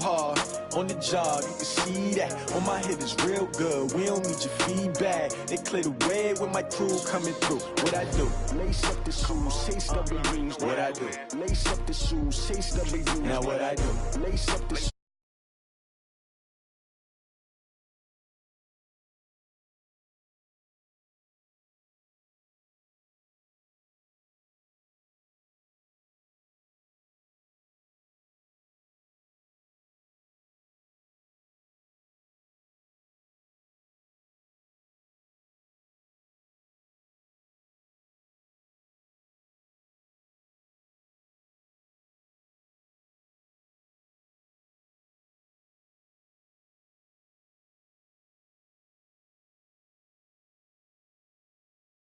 hard. On the job, you can see that. On my head is real good. We don't need your feedback. They clear the way with my crew coming through. What I do? Lace up the shoes, chase W's. What I do? Lace up the shoes, chase W's. Now what I do? Lace up the shoes.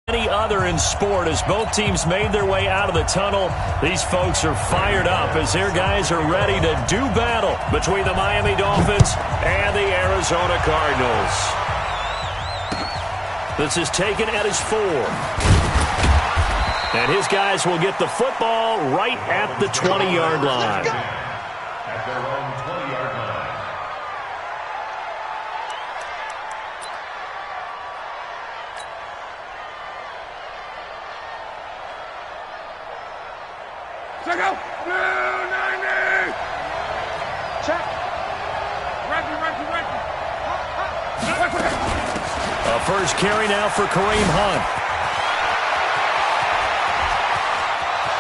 Any other in sport as both teams made their way out of the tunnel. These folks are fired up as their guys are ready to do battle between the Miami Dolphins and the Arizona Cardinals. This is taken at his 4. And his guys will get the football right at the 20-yard line. At their own 20-yard line. Check out. Blue 90. Check. Ready. A first carry now for Kareem Hunt.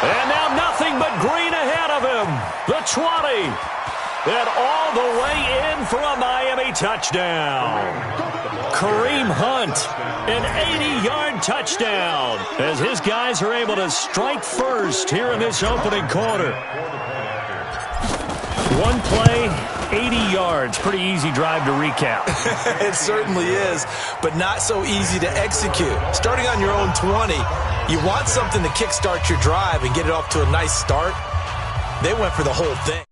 And now nothing but green ahead of him. The 20. And all the way in for a Miami touchdown. Kareem Hunt, an 80-yard touchdown, as his guys are able to strike first here in this opening quarter. One play, 80 yards. Pretty easy drive to recap. It certainly is, but not so easy to execute. Starting on your own 20, you want something to kickstart your drive and get it off to a nice start. They went for the whole thing.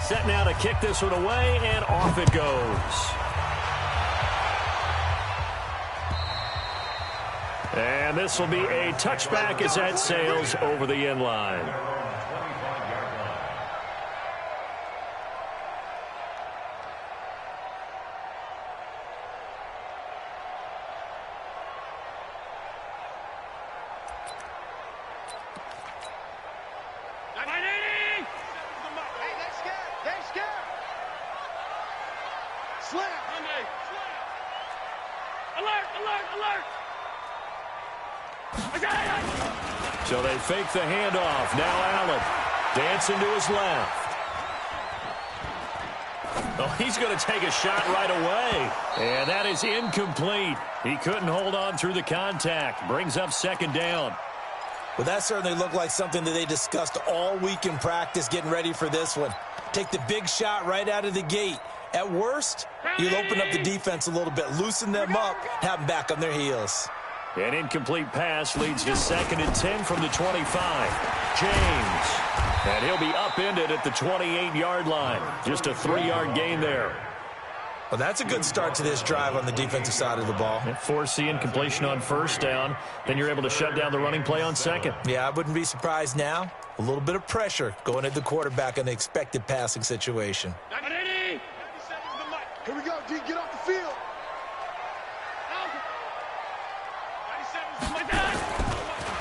Set now to kick this one away, and off it goes. And this will be a touchback as that sails over the end line. So they fake the handoff. Now Allen dancing to his left. Oh, he's going to take a shot right away. And that is incomplete. He couldn't hold on through the contact. Brings up second down. Well, that certainly looked like something that they discussed all week in practice getting ready for this one. Take the big shot right out of the gate. At worst, you'll open up the defense a little bit, loosen them up, have them back on their heels. An incomplete pass leads to 2nd and 10 from the 25. James. And he'll be upended at the 28-yard line. Just a 3-yard gain there. Well, that's a good start to this drive on the defensive side of the ball. Force the incompletion on first down. Then you're able to shut down the running play on second. Yeah, I wouldn't be surprised now. A little bit of pressure going at the quarterback in the expected passing situation. Here we go, D. Get off the field.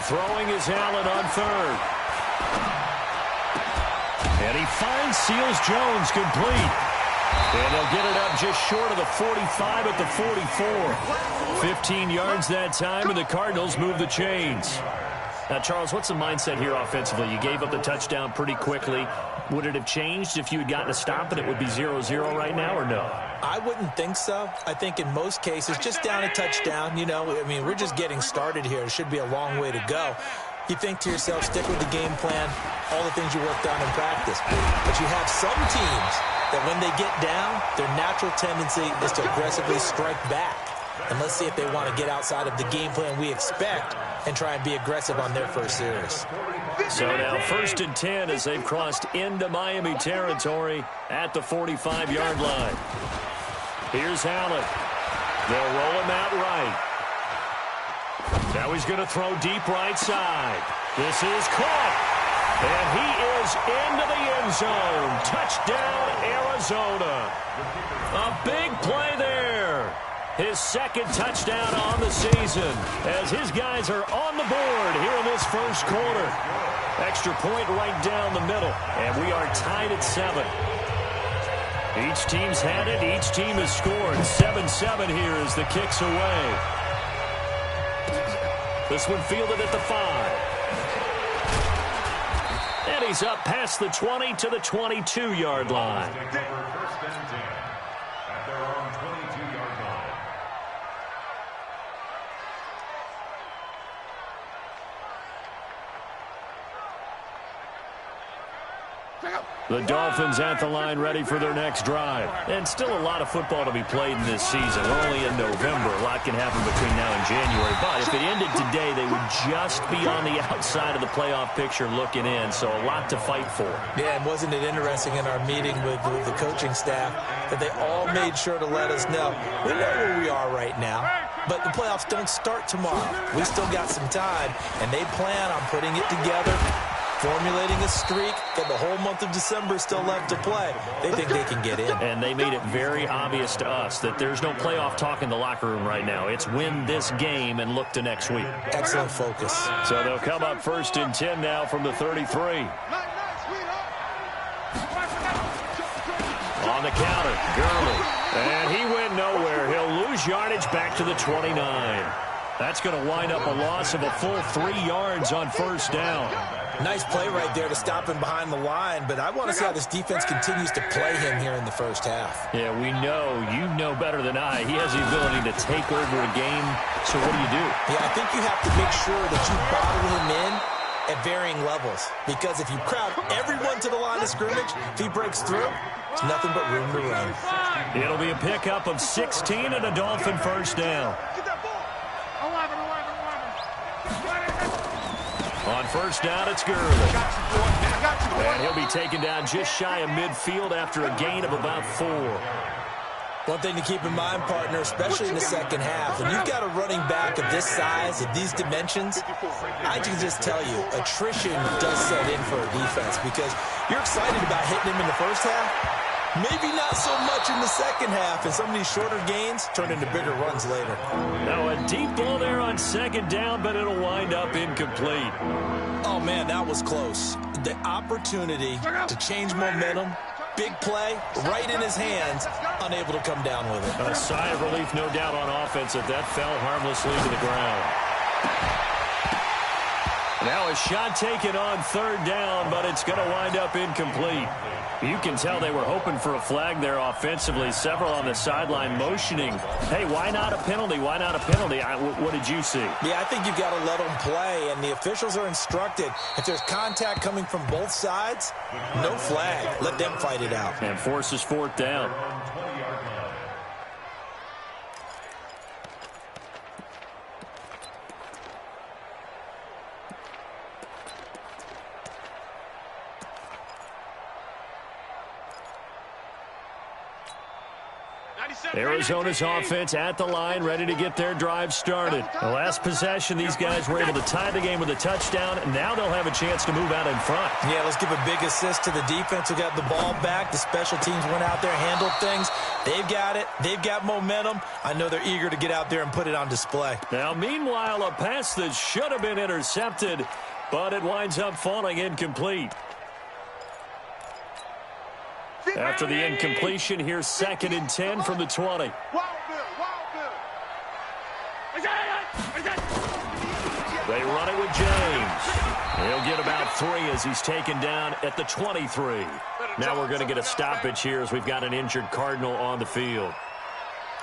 Throwing is Allen on 3rd. And he finds Seals Jones complete. And they'll get it up just short of the 45 at the 44. 15 yards that time, and the Cardinals move the chains. Now, Charles, what's the mindset here offensively? You gave up the touchdown pretty quickly. Would it have changed if you had gotten a stop and it would be 0-0 right now, or no? I wouldn't think so. I think in most cases, just down a touchdown, you know, I mean, we're just getting started here. It should be a long way to go. You think to yourself, stick with the game plan, all the things you worked on in practice. But you have some teams that when they get down, their natural tendency is to aggressively strike back. And let's see if they want to get outside of the game plan we expect and try and be aggressive on their first series. So now 1st and 10 as they've crossed into Miami territory at the 45-yard line. Here's Allen. They'll roll him out right. Now he's going to throw deep right side. This is caught. And he is into the end zone. Touchdown, Arizona. A big play there. His 2nd touchdown on the season as his guys are on the board here in this first quarter. Extra point right down the middle, and we are tied at 7. Each team's had it. Each team has scored. 7-7 here as the kick's away. This one fielded at the 5. And he's up past the 20 to the 22-yard line. First and 10 at their own 22-yard line. The Dolphins at the line ready for their next drive. And still a lot of football to be played in this season. We're only in November. A lot can happen between now and January. But if it ended today, they would just be on the outside of the playoff picture looking in. So a lot to fight for. Yeah, and wasn't it interesting in our meeting with the coaching staff that they all made sure to let us know, we know where we are right now, but the playoffs don't start tomorrow. We still got some time, and they plan on putting it together, formulating a streak, and the whole month of December is still left to play. They think they can get in. And they made it very obvious to us that there's no playoff talk in the locker room right now. It's win this game and look to next week. Excellent focus. So they'll come up 1st and 10 now from the 33. On the counter, Gurley. And he went nowhere. He'll lose yardage back to the 29. That's going to wind up a loss of a full 3 yards on 1st down. Nice play right there to stop him behind the line, but I want to see how this defense continues to play him here in the first half. Yeah, we know. You know better than I. He has the ability to take over a game. So what do you do? Yeah, I think you have to make sure that you bottle him in at varying levels, because if you crowd everyone to the line of scrimmage, if he breaks through, it's nothing but room to run. It'll be a pickup of 16 and a Dolphin 1st down. On 1st down, it's Gurley. And he'll be taken down just shy of midfield after a gain of about 4. One thing to keep in mind, partner, especially in the second half, when you've got a running back of this size, of these dimensions, I can just tell you, attrition does set in for a defense, because you're excited about hitting him in the first half. Maybe not so much in the second half, and some of these shorter gains turn into bigger runs later. Now a deep ball there on 2nd down, but it'll wind up incomplete. Oh, man, that was close. The opportunity to change momentum, big play, right in his hands, unable to come down with it. A sigh of relief, no doubt, on offense that fell harmlessly to the ground. Now a shot taken on 3rd down, but it's going to wind up incomplete. You can tell they were hoping for a flag there offensively. Several on the sideline motioning, hey, why not a penalty? Why not a penalty? What did you see? Yeah, I think you've got to let them play, and the officials are instructed, if there's contact coming from both sides, no flag. Let them fight it out. And forces 4th down. Arizona's offense at the line, ready to get their drive started. The last possession, these guys were able to tie the game with a touchdown, and now they'll have a chance to move out in front. Yeah, let's give a big assist to the defense who got the ball back. The special teams went out there, handled things. They've got it. They've got momentum. I know they're eager to get out there and put it on display. Now, meanwhile, a pass that should have been intercepted, but it winds up falling incomplete. After the incompletion, here's 2nd and 10 from the 20. They run it with James. He'll get about 3 as he's taken down at the 23. Now we're going to get a stoppage here as we've got an injured Cardinal on the field.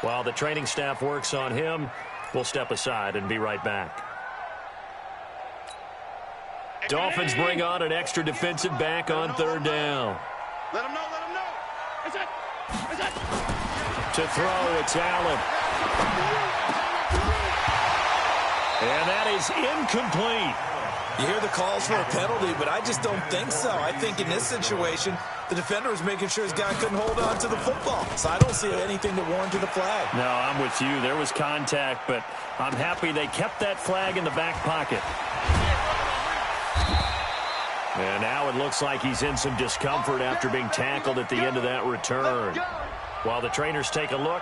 While the training staff works on him, we'll step aside and be right back. Dolphins bring on an extra defensive back on 3rd down. Let him know, let him know. To throw, it's Allen. And that is incomplete. You hear the calls for a penalty, but I just don't think so. I think in this situation, the defender was making sure his guy couldn't hold on to the football. So I don't see anything to warrant the flag. No, I'm with you. There was contact, but I'm happy they kept that flag in the back pocket. And now it looks like he's in some discomfort after being tackled at the end of that return. While the trainers take a look,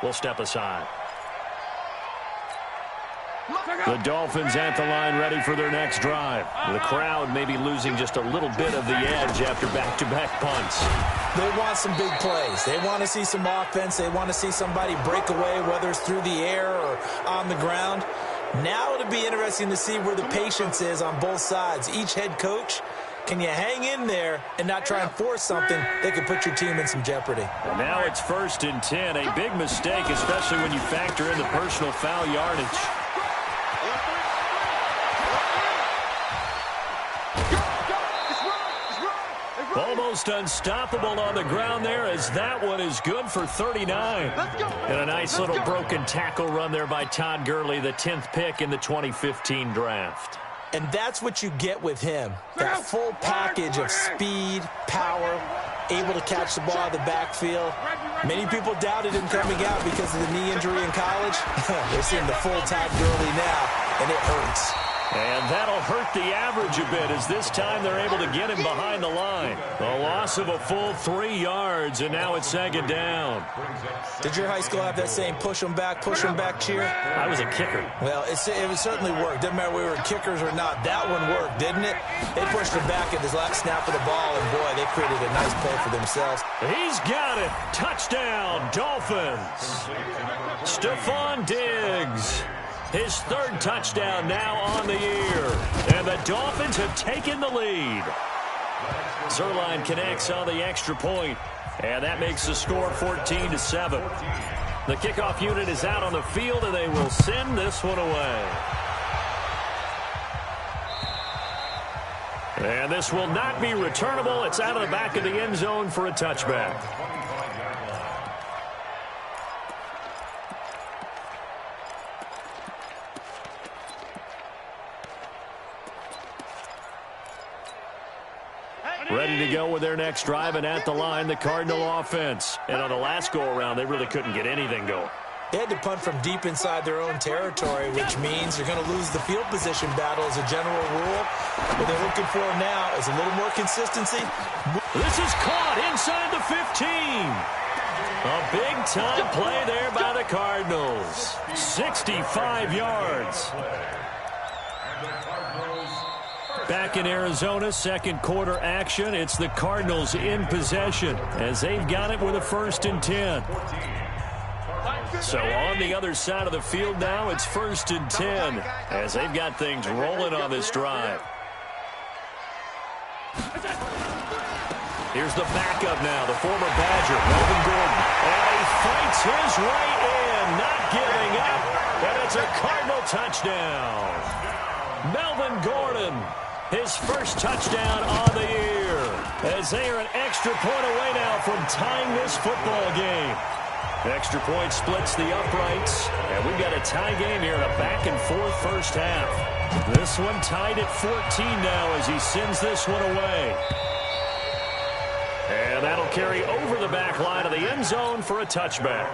we'll step aside. The Dolphins at the line ready for their next drive. The crowd may be losing just a little bit of the edge after back-to-back punts. They want some big plays. They want to see some offense. They want to see somebody break away, whether it's through the air or on the ground. Now it'll be interesting to see where the patience is on both sides. Each head coach, can you hang in there and not try and force something that could put your team in some jeopardy? And now it's 1st and 10. A big mistake, especially when you factor in the personal foul yardage. Almost unstoppable on the ground there, as that one is good for 39. And a nice little broken tackle run there by Todd Gurley, the 10th pick in the 2015 draft. And that's what you get with him. That full package of speed, power, able to catch the ball out of the backfield. Many people doubted him coming out because of the knee injury in college. They're seeing the full Todd Gurley now, and it hurts. And that'll hurt the average a bit, as this time they're able to get him behind the line. A loss of a full 3 yards, and now it's 2nd down. Did your high school have that same push them back cheer? I was a kicker. Well, it certainly worked. Didn't matter whether we were kickers or not. That one worked, didn't it? They pushed him back at his last snap of the ball, and boy, they created a nice play for themselves. He's got it. Touchdown, Dolphins. Stephon Diggs. His 3rd touchdown now on the year. And the Dolphins have taken the lead. Zerline connects on the extra point, and that makes the score 14-7. The kickoff unit is out on the field, and they will send this one away. And this will not be returnable. It's out of the back of the end zone for a touchback. Ready to go with their next drive, and at the line, the Cardinal offense. And on the last go-around, they really couldn't get anything going. They had to punt from deep inside their own territory, which means you're going to lose the field position battle as a general rule. What they're looking for now is a little more consistency. This is caught inside the 15. A big-time play there by the Cardinals. 65 yards. Back in Arizona, 2nd quarter action. It's the Cardinals in possession as they've got it with a 1st and 10. So on the other side of the field now, it's 1st and 10 as they've got things rolling on this drive. Here's the backup now, the former Badger, Melvin Gordon. And he fights his way in, not giving up. And it's a Cardinal touchdown. Melvin Gordon, his 1st touchdown on the year, as they are an extra point away now from tying this football game. Extra point splits the uprights, and we've got a tie game here in a back-and-forth first half. This one tied at 14 now as he sends this one away. And that'll carry over the back line of the end zone for a touchback.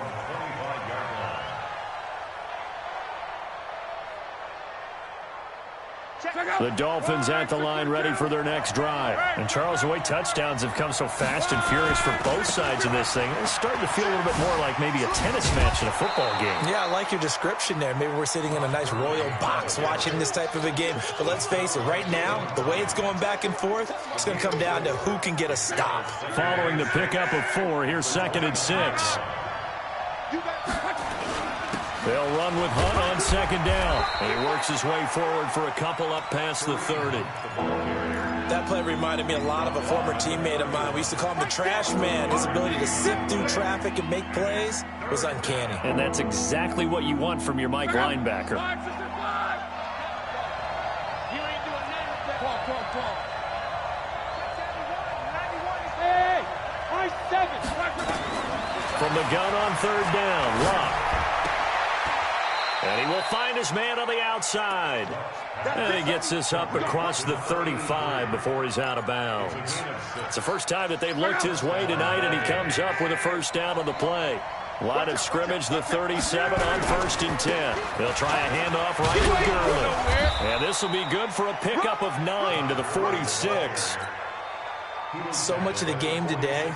The Dolphins at the line ready for their next drive. And Charles, the way touchdowns have come so fast and furious for both sides of this thing, it's starting to feel a little bit more like maybe a tennis match in a football game. Yeah, I like your description there. Maybe we're sitting in a nice royal box watching this type of a game. But let's face it, right now, the way it's going back and forth, it's going to come down to who can get a stop. Following the pickup of 4, here's 2nd and 6. They'll run with Hunt on 2nd down. And he works his way forward for a couple up past the 30. That play reminded me a lot of a former teammate of mine. We used to call him the trash man. His ability to sift through traffic and make plays was uncanny. And that's exactly what you want from your Mike linebacker. From the gun on 3rd down, Locke. And he will find his man on the outside. And he gets this up across the 35 before he's out of bounds. It's the first time that they've looked his way tonight, and he comes up with a first down on the play. Line of scrimmage, the 37 on 1st and 10. They'll try a handoff right to Gurley. And this will be good for a pickup of 9 to the 46. So much of the game today,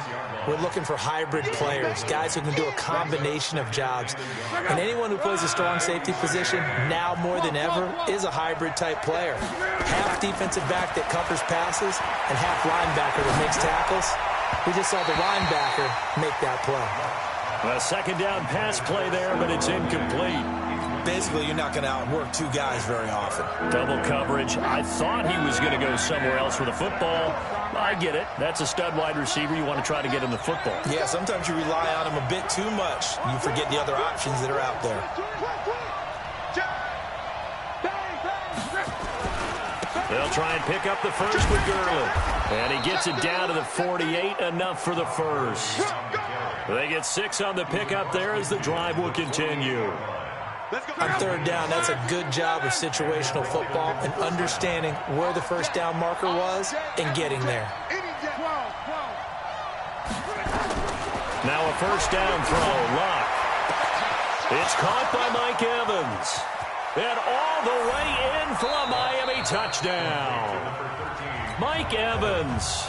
we're looking for hybrid players, guys who can do a combination of jobs. And anyone who plays a strong safety position, now more than ever, is a hybrid-type player. Half defensive back that covers passes and half linebacker that makes tackles. We just saw the linebacker make that play. A second down pass play there, but it's incomplete. Basically, you're not going to outwork two guys very often. Double coverage. I thought he was going to go somewhere else with the football. I get it. That's a stud wide receiver. You want to try to get him the football. Yeah, sometimes you rely on him a bit too much. You forget the other options that are out there. They'll try and pick up the first with Gurley. And he gets it down to the 48, enough for the first. They get 6 on the pickup there as the drive will continue. On third down, that's a good job of situational football and understanding where the first down marker was and getting there. Now a first down throw, Luck. It's caught by Mike Evans. And all the way in for a Miami touchdown. Mike Evans,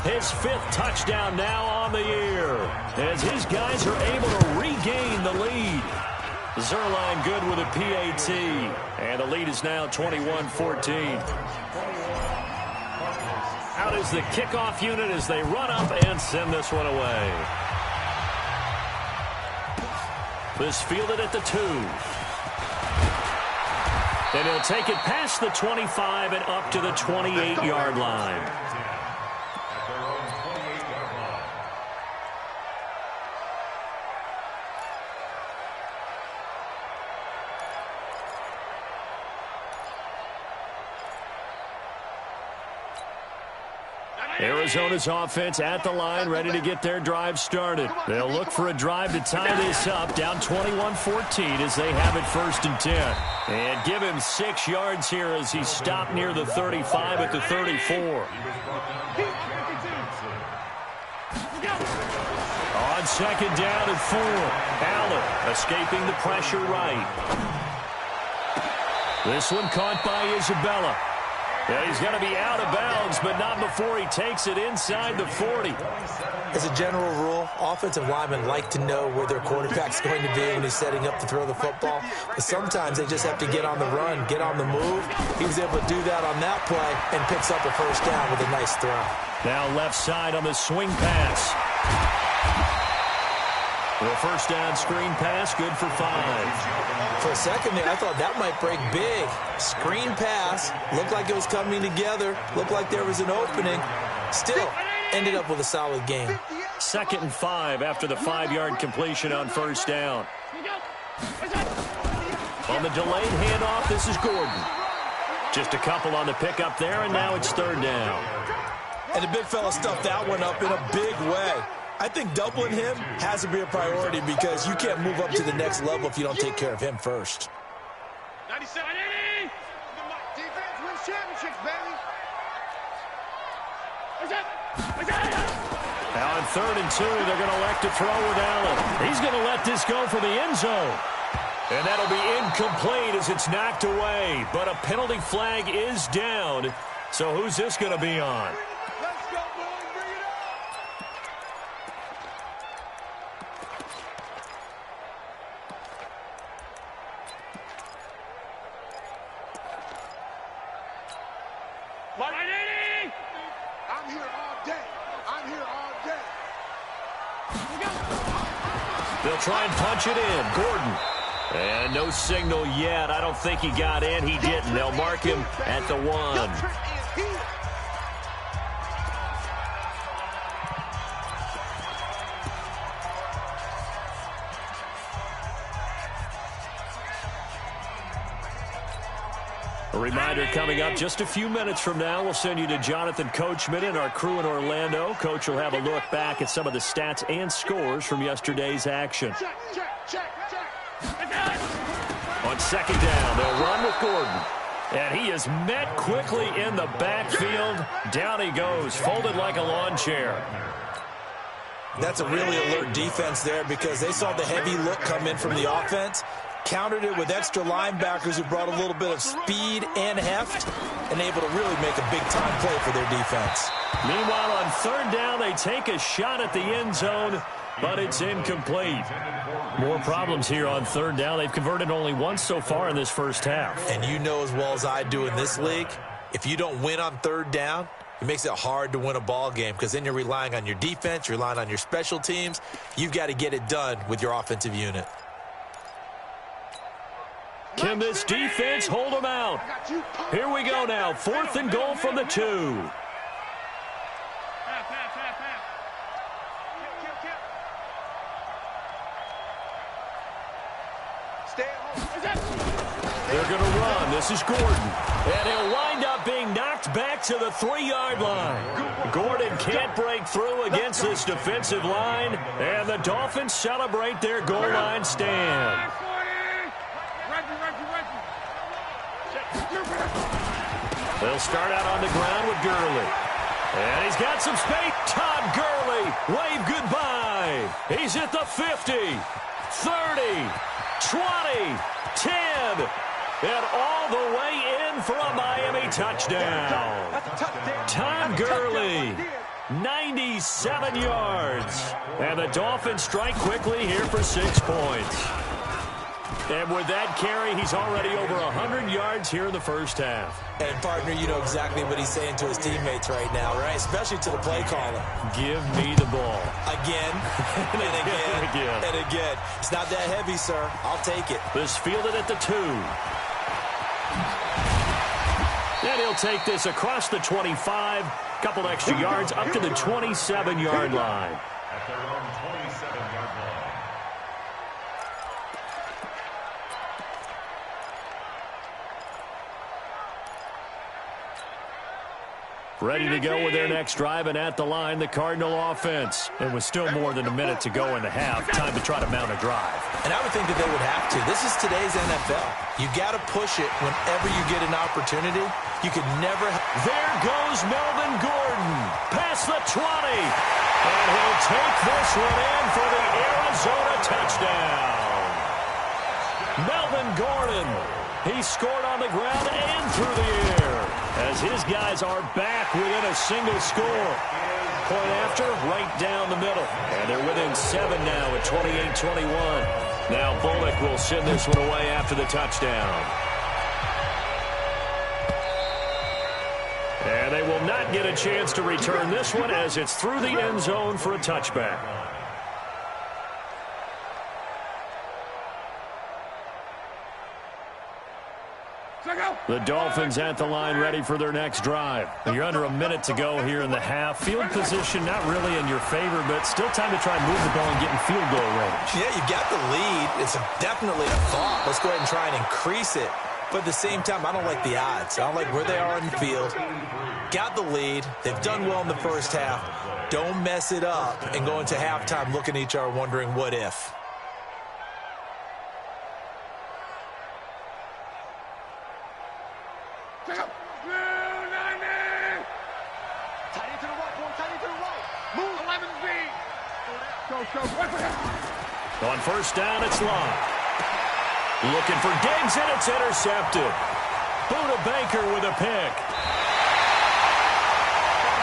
his 5th touchdown now on the year, as his guys are able to regain the lead. Zerline good with a PAT, and the lead is now 21-14. Out is the kickoff unit as they run up and send this one away. This fielded at the 2. And he'll take it past the 25 and up to the 28-yard line. Arizona's offense at the line, ready to get their drive started. They'll look for a drive to tie this up, down 21-14 as they have it 1st and 10. And give him 6 yards here as he stopped near the 35 at the 34. On second down and 4, Allen escaping the pressure right. This one caught by Isabella. Yeah, he's going to be out of bounds, but not before he takes it inside the 40. As a general rule, offensive linemen like to know where their quarterback's going to be when he's setting up to throw the football. But sometimes they just have to get on the run, get on the move. He was able to do that on that play and picks up a first down with a nice throw. Now left side on the swing pass. The first down screen pass, good for 5. For a second there, I thought that might break big. Screen pass, looked like it was coming together, looked like there was an opening. Still, ended up with a solid game. 2nd and 5 after the 5-yard completion on first down. On the delayed handoff, this is Gordon. Just a couple on the pickup there, and now it's 3rd down. And the big fella stuffed that one up in a big way. I think doubling him has to be a priority because you can't move up to the next level if you don't take care of him first. 97-80! Defense wins championships, baby! Now on 3rd and 2, they're going to elect to throw with Allen. He's going to let this go for the end zone. And that'll be incomplete as it's knocked away. But a penalty flag is down. So who's this going to be on? Let's go, boys! Bring it up! I'm here all day. I'm here all day. They'll try and punch it in. Gordon. And no signal yet. I don't think he got in. He didn't. They'll mark him at the 1. A reminder coming up just a few minutes from now, we'll send you to Jonathan Coachman and our crew in Orlando. Coach will have a look back at some of the stats and scores from yesterday's action. Check. On second down, they'll run with Gordon. And he is met quickly in the backfield. Down he goes, folded like a lawn chair. That's a really alert defense there because they saw the heavy look come in from the offense, countered it with extra linebackers who brought a little bit of speed and heft, and able to really make a big-time play for their defense. Meanwhile, on third down, they take a shot at the end zone, but it's incomplete. More problems here on third down. They've converted only once so far in this first half. And you know as well as I do in this league, if you don't win on third down, it makes it hard to win a ball game because then you're relying on your defense, you're relying on your special teams. You've got to get it done with your offensive unit. Can this defense hold them out? Here we go now. 4th and goal from the 2. They're going to run. This is Gordon. And he'll wind up being knocked back to the 3-yard line. Gordon can't break through against this defensive line. And the Dolphins celebrate their goal line stand. They'll start out on the ground with Gurley. And he's got some space. Todd Gurley, wave goodbye. He's at the 50, 30, 20, 10, and all the way in for a Miami touchdown. Todd Gurley, 97 yards. And the Dolphins strike quickly here for 6 points. And with that carry, he's already over 100 yards here in the first half. And, partner, you know exactly what he's saying to his teammates right now, right? Especially to the play caller. Give me the ball. Again, and again, and again. It's not that heavy, sir. I'll take it. This fielded at the 2. And he'll take this across the 25. Couple extra yards up to the 27-yard line. At their own 27-yard line. Ready to go with their next drive, and at the line, the Cardinal offense. And with still more than a minute to go in the half, time to try to mount a drive. And I would think that they would have to. This is today's NFL. You got to push it whenever you get an opportunity. You could never. There goes Melvin Gordon, past the 20. And he'll take this one in for the Arizona touchdown. Melvin Gordon, he scored on the ground and through the air, as his guys are back within a single score. Point after, right down the middle. And they're within 7 now at 28-21. Now Bullock will send this one away after the touchdown. And they will not get a chance to return this one as it's through the end zone for a touchback. The Dolphins at the line ready for their next drive. You're under a minute to go here in the half. Field position not really in your favor, but still time to try and move the ball and get in field goal range. Yeah, you got the lead. It's definitely a thought. Let's go ahead and try and increase it. But at the same time, I don't like the odds. I don't like where they are on the field. Got the lead. They've done well in the first half. Don't mess it up and go into halftime looking at each other wondering what if. On first down, it's Long. Looking for Diggs, and it's intercepted. Buda Baker with a pick.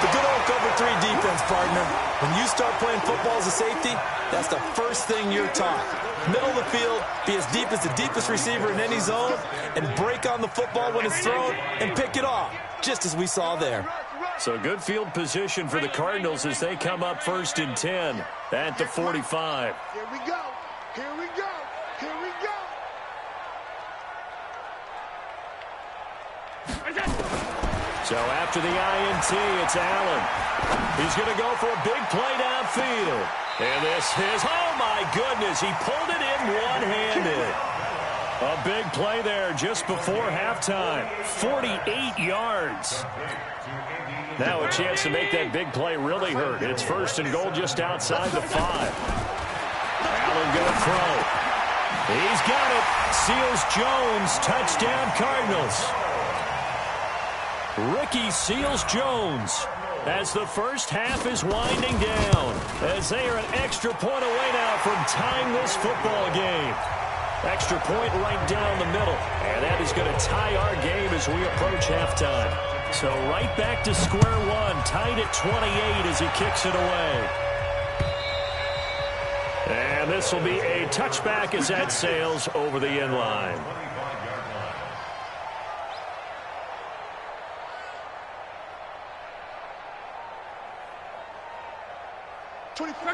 The good old cover 3 defense, partner. When you start playing football as a safety, that's the first thing you're taught. Middle of the field, be as deep as the deepest receiver in any zone, and break on the football when it's thrown and pick it off, just as we saw there. So good field position for the Cardinals as they come up 1st and 10 at the 45. Here we go. Here we go. Here we go. So after the INT, it's Allen. He's going to go for a big play downfield. And this is, oh my goodness, he pulled it in one-handed. A big play there just before halftime. 48 yards. Now a chance to make that big play really hurt. It's 1st and goal just outside the 5. Allen going to throw. He's got it. Seals-Jones, touchdown Cardinals. Ricky Seals-Jones, as the first half is winding down, as they are an extra point away now from tying this football game. Extra point right down the middle, and that is going to tie our game as we approach halftime. So right back to square one, tied at 28 as he kicks it away. And this will be a touchback as that sails over the end line.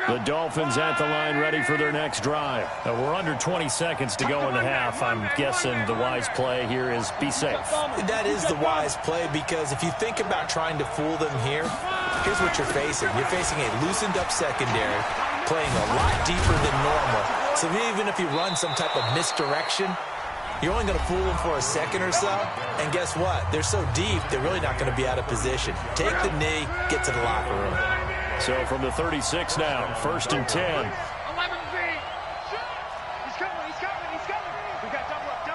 The Dolphins at the line, ready for their next drive. We're under 20 seconds to go in the half. I'm guessing the wise play here is be safe. That is the wise play, because if you think about trying to fool them here, here's what you're facing. You're facing a loosened up secondary, playing a lot deeper than normal. So even if you run some type of misdirection, you're only going to fool them for a second or so. And guess what? They're so deep, they're really not going to be out of position. Take the knee, get to the locker room. So from the 36 now, 1st and 10. 11 feet. He's coming. We got double up.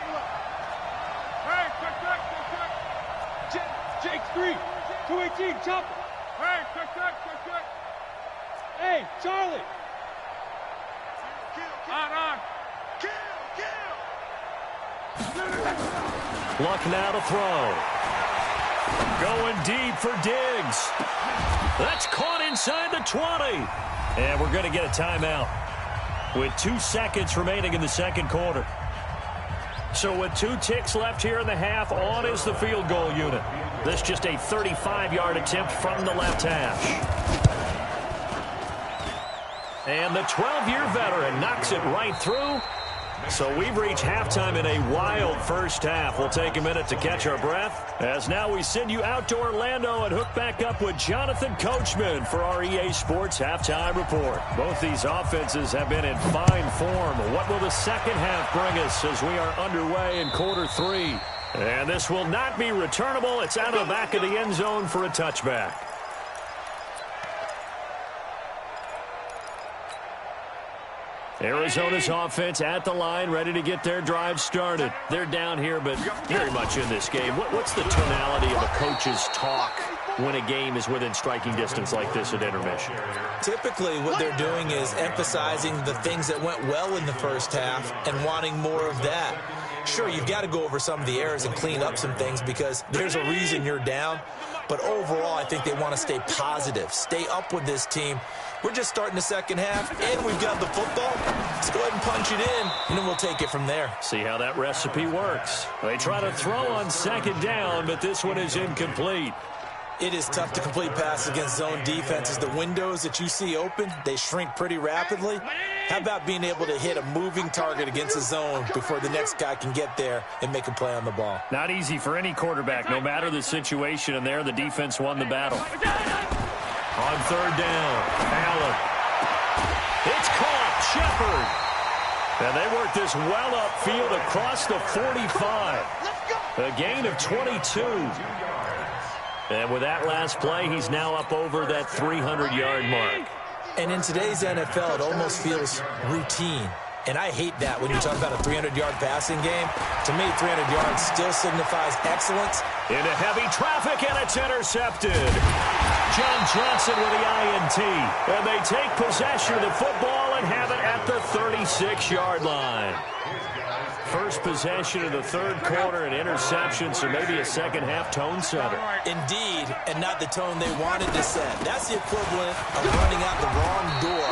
Hey, quick. Jake 3. 218, jump. Hey, quick. Hey, Charlie. On. Kill. Luck now to throw. Going deep for Diggs. That's caught inside the 20. And we're going to get a timeout with 2 seconds remaining in the second quarter. So with 2 ticks left here in the half, on is the field goal unit. This just a 35-yard attempt from the left hash. And the 12-year veteran knocks it right through. So we've reached halftime in a wild first half. We'll take a minute to catch our breath, as now we send you out to Orlando and hook back up with Jonathan Coachman for our EA Sports Halftime Report. Both these offenses have been in fine form. What will the second half bring us as we are underway in quarter 3? And this will not be returnable. It's out of the back of the end zone for a touchback. Arizona's offense at the line, ready to get their drive started. They're down here, but very much in this game. What's the tonality of a coach's talk when a game is within striking distance like this at intermission? Typically, what they're doing is emphasizing the things that went well in the first half and wanting more of that. Sure, you've got to go over some of the errors and clean up some things because there's a reason you're down. But overall, I think they want to stay positive, stay up with this team. We're just starting the second half, and we've got the football. Let's go ahead and punch it in, and then we'll take it from there. See how that recipe works. They try to throw on second down, but this one is incomplete. It is tough to complete passes against zone defenses. The windows that you see open, they shrink pretty rapidly. How about being able to hit a moving target against a zone before the next guy can get there and make a play on the ball? Not easy for any quarterback, no matter the situation, and there the defense won the battle. On third down, Allen. It's caught, Shepard. And they work this well upfield across the 45. A gain of 22. And with that last play, he's now up over that 300-yard mark. And in today's NFL, it almost feels routine. And I hate that when you talk about a 300-yard passing game. To me, 300 yards still signifies excellence. Into heavy traffic, and it's intercepted. John Johnson with the INT. And they take possession of the football and have it at the 36-yard line. First possession of the third quarter, an interception, so maybe a second-half tone setter. Indeed, and not the tone they wanted to set. That's the equivalent of running out the wrong door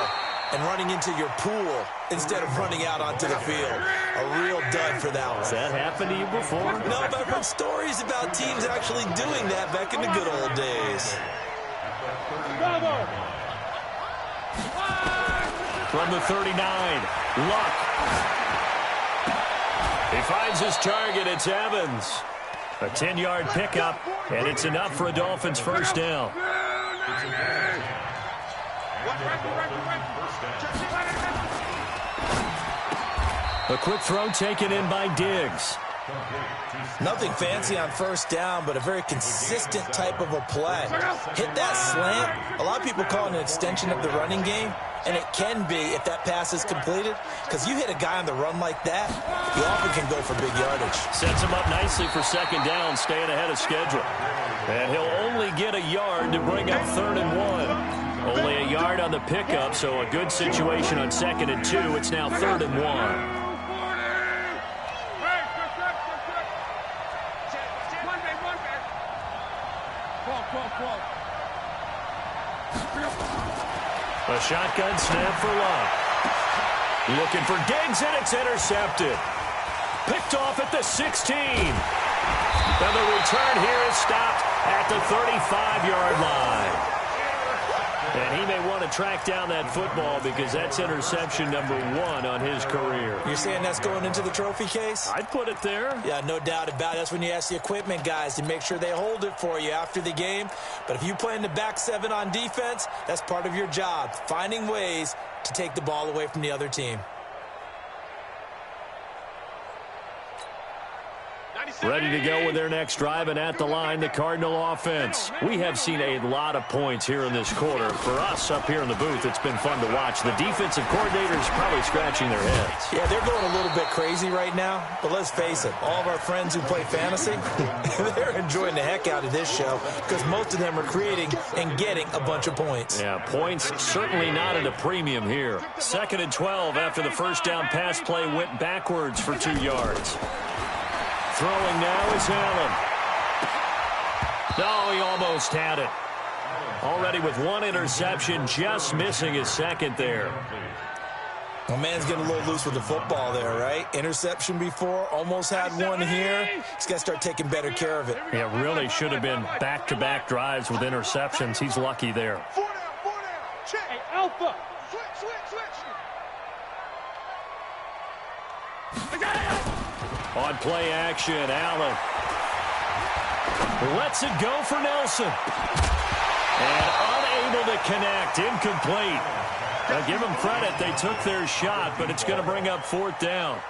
and running into your pool instead of running out onto the field. A real dud for that one. Has that happened to you before? No, but I've heard stories about teams actually doing that back in the good old days. From the 39, Luck. He finds his target. It's Evans. A 10-yard pickup, and it's enough for a Dolphins first down. A quick throw taken in by Diggs. Nothing fancy on first down, but a very consistent type of a play. Hit that slant. A lot of people call it an extension of the running game. and it can be if that pass is completed, because you hit a guy on the run like that, he often can go for big yardage. Sets him up nicely for second down, staying ahead of schedule. And he'll only get a yard to bring up 3rd and 1. Only a yard on the pickup, so a good situation on 2nd and 2. It's now 3rd and 1. A shotgun snap for Luck. Looking for Diggs, and it's intercepted. Picked off at the 16. And the return here is stopped at the 35-yard line. And he may want to track down that football because that's interception number 1 on his career. You're saying that's going into the trophy case? I'd put it there. Yeah, no doubt about it. That's when you ask the equipment guys to make sure they hold it for you after the game. But if you play in the back 7 on defense, that's part of your job, finding ways to take the ball away from the other team. Ready to go with their next drive, and at the line, the Cardinal offense. We have seen a lot of points here in this quarter. For us up here in the booth, it's been fun to watch. The defensive coordinators probably scratching their heads. Yeah, they're going a little bit crazy right now, but let's face it, all of our friends who play fantasy, they're enjoying the heck out of this show because most of them are creating and getting a bunch of points. Yeah, points certainly not at a premium here. 2nd and 12 after the first down pass play went backwards for 2 yards. Throwing now is Allen. No, he almost had it. Already with 1 interception, just missing his 2nd there. My man's getting a little loose with the football there, right? Interception before, almost had 1 here. He's got to start taking better care of it. Yeah, really should have been back-to-back drives with interceptions. He's lucky there. 4 down, check. Hey, Alpha. Switch. On play action, Allen lets it go for Nelson. And unable to connect, incomplete. Now give them credit, they took their shot, but it's going to bring up 4th down.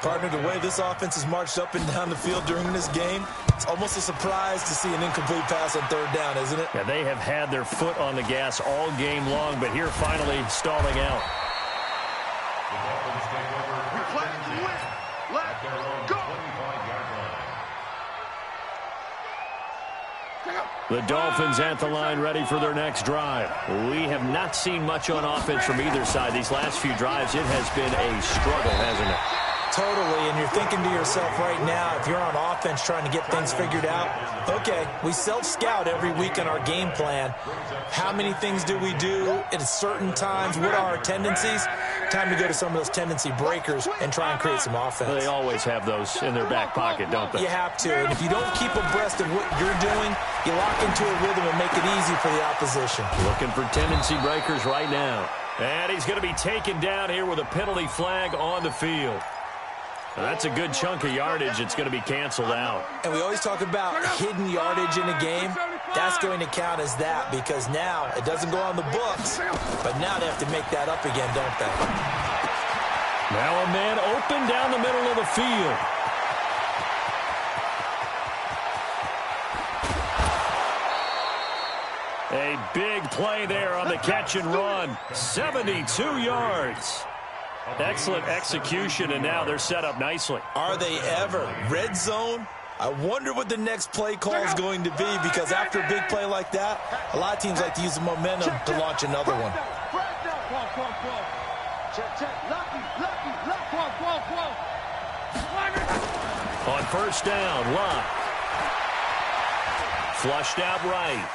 Partner, the way this offense has marched up and down the field during this game, it's almost a surprise to see an incomplete pass on 3rd down, isn't it? Yeah, they have had their foot on the gas all game long, but here finally stalling out. The Dolphins at the line ready for their next drive. We have not seen much on offense from either side. These last few drives, it has been a struggle, hasn't it? Totally, and you're thinking to yourself right now, if you're on offense trying to get things figured out, okay, we self-scout every week in our game plan. How many things do we do at certain times? What are our tendencies? Time to go to some of those tendency breakers and try and create some offense. They always have those in their back pocket, don't they? You have to, and if you don't keep abreast of what you're doing, you lock into a rhythm and make it easy for the opposition. Looking for tendency breakers right now. And he's going to be taken down here with a penalty flag on the field. Now, that's a good chunk of yardage. It's going to be canceled out. And we always talk about hidden yardage in a game. That's going to count as that because now it doesn't go on the books, but now they have to make that up again, don't they? Now a man open down the middle of the field. A big play there on the catch and run. 72 yards. Excellent execution, and now they're set up nicely. Are they ever? Red zone? I wonder what the next play call is going to be because after a big play like that, a lot of teams like to use the momentum to launch another one. On 1st down, Luck. Flushed out right.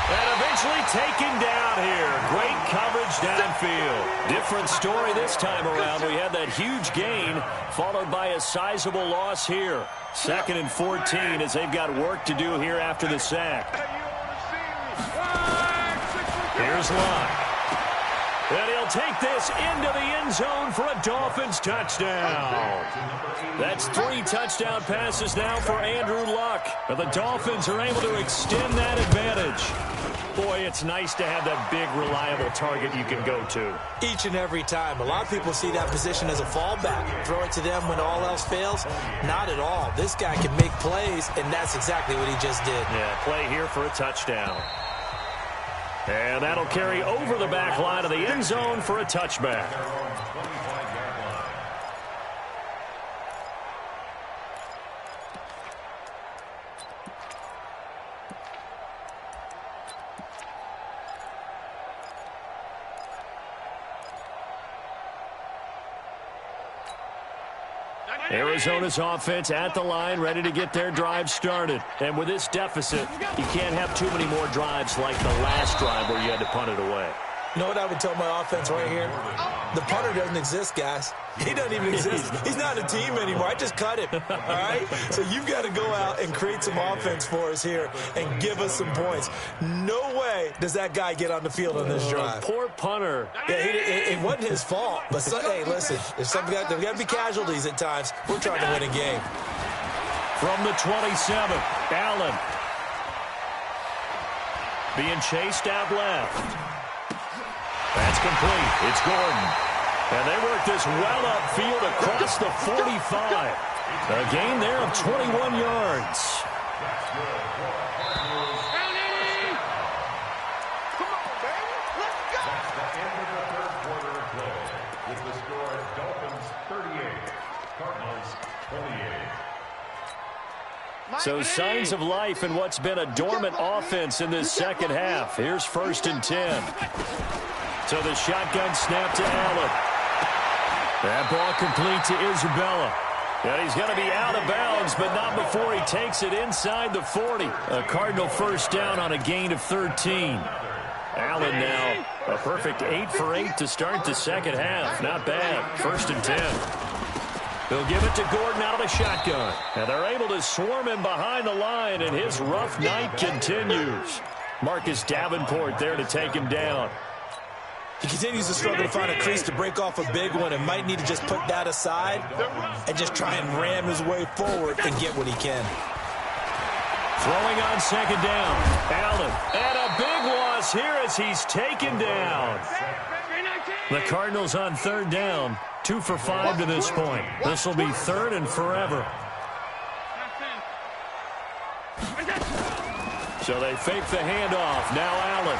And eventually taken down here. Great coverage downfield. Different story this time around. We had that huge gain followed by a sizable loss here. 2nd and 14 as they've got work to do here after the sack. Here's Luck. And he'll take this into the end zone for a Dolphins touchdown. That's 3 touchdown passes now for Andrew Luck. And the Dolphins are able to extend that advantage. Boy, it's nice to have that big, reliable target you can go to. Each and every time. A lot of people see that position as a fallback. Throw it to them when all else fails. Not at all. This guy can make plays, and that's exactly what he just did. Yeah, play here for a touchdown. And that'll carry over the back line of the end zone for a touchback. Arizona's offense at the line, ready to get their drive started. And with this deficit, you can't have too many more drives like the last drive where you had to punt it away. You know what I would tell my offense right here? The punter doesn't exist, guys. He doesn't even exist. He's not a team anymore. I just cut him, all right? So you've got to go out and create some offense for us here and give us some points. No way does that guy get on the field on this drive. Poor punter. Yeah, it wasn't his fault. But, hey, listen, there's got to be casualties at times. We're trying to win a game. From the 27, Allen. Being chased out left. That's complete. It's Gordon. And they work this well upfield across the 45. A gain there of 21 yards. Come on, baby. Let's go. That's the end of the third quarter of play. With the score, Dolphins 38, Cardinals 28. So signs of life in what's been a dormant offense in this second half. Here's 1st and 10. So the shotgun snap to Allen. That ball complete to Isabella. And he's going to be out of bounds, but not before he takes it inside the 40. A Cardinal first down on a gain of 13. Allen now a perfect 8 for 8 to start the second half. Not bad. 1st and 10. They'll give it to Gordon out of the shotgun. And they're able to swarm him behind the line, and his rough night continues. Marcus Davenport there to take him down. He continues to struggle to find a crease to break off a big one and might need to just put that aside and just try and ram his way forward and get what he can. Throwing on 2nd down. Allen. And a big loss here as he's taken down. The Cardinals on 3rd down. 2 for 5 to this point. This will be 3rd and forever. So they fake the handoff. Now Allen.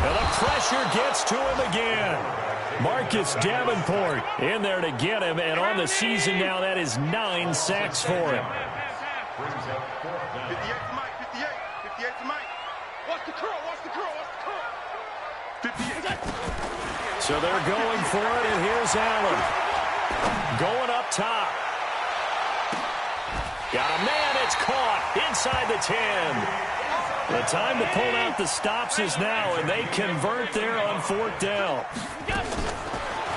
And the pressure gets to him again. Marcus Davenport in there to get him. And on the season now, that is 9 sacks for him. 58 to Mike, 58. 58 to Mike. Watch the curl, watch the curl, watch the curl. 58. So they're going for it, and here's Allen. Going up top. Got a man, it's caught inside the 10. The time to pull out the stops is now, and they convert there on 4th down.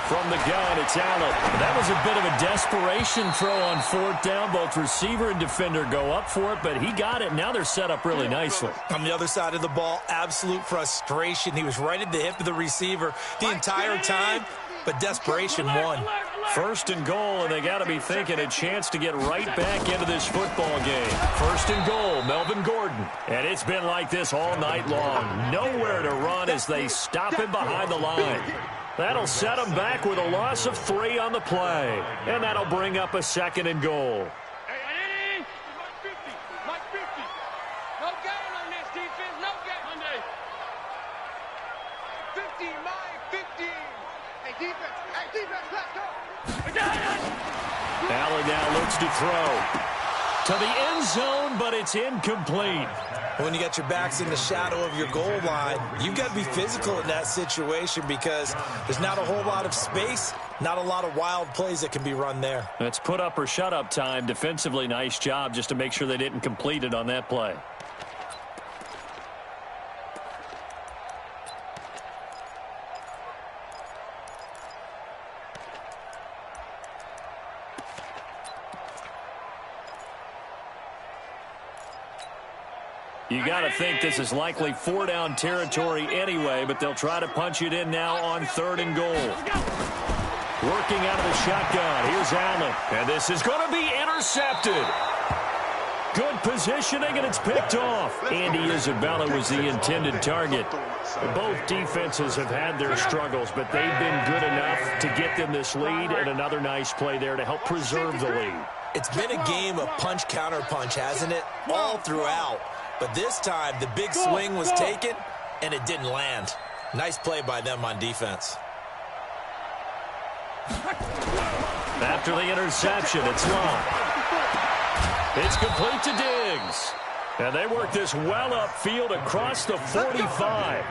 From the gun, it's Allen. That was a bit of a desperation throw on 4th down. Both receiver and defender go up for it, but he got it. Now they're set up really nicely. On the other side of the ball, absolute frustration. He was right at the hip of the receiver the entire time, but desperation won. 1st and goal, and they got to be thinking a chance to get right back into this football game. 1st and goal, Melvin Gordon. And it's been like this all night long. Nowhere to run as they stop him behind the line. That'll set him back with a loss of 3 on the play. And that'll bring up a 2nd and goal. Hey, Mike 50, Mike 50. No gain on this defense, no gain. Monday. 50, Mike 50. Hey, defense, let's go. Allen now looks to throw to the end zone, but it's incomplete. When you got your backs in the shadow of your goal line, you've got to be physical in that situation because there's not a whole lot of space, not a lot of wild plays that can be run there. That's put up or shut up time. Defensively, nice job just to make sure they didn't complete it on that play. You got to think this is likely 4-down territory anyway, but they'll try to punch it in now on 3rd and goal. Working out of the shotgun. Here's Allen. And this is going to be intercepted. Good positioning, and it's picked off. Andy Isabella was the intended target. Both defenses have had their struggles, but they've been good enough to get them this lead, and another nice play there to help preserve the lead. It's been a game of punch-counter-punch, hasn't it? All throughout. But this time, the big swing was taken, and it didn't land. Nice play by them on defense. After the interception, it's long. It's complete to Diggs. And they work this well upfield across the 45.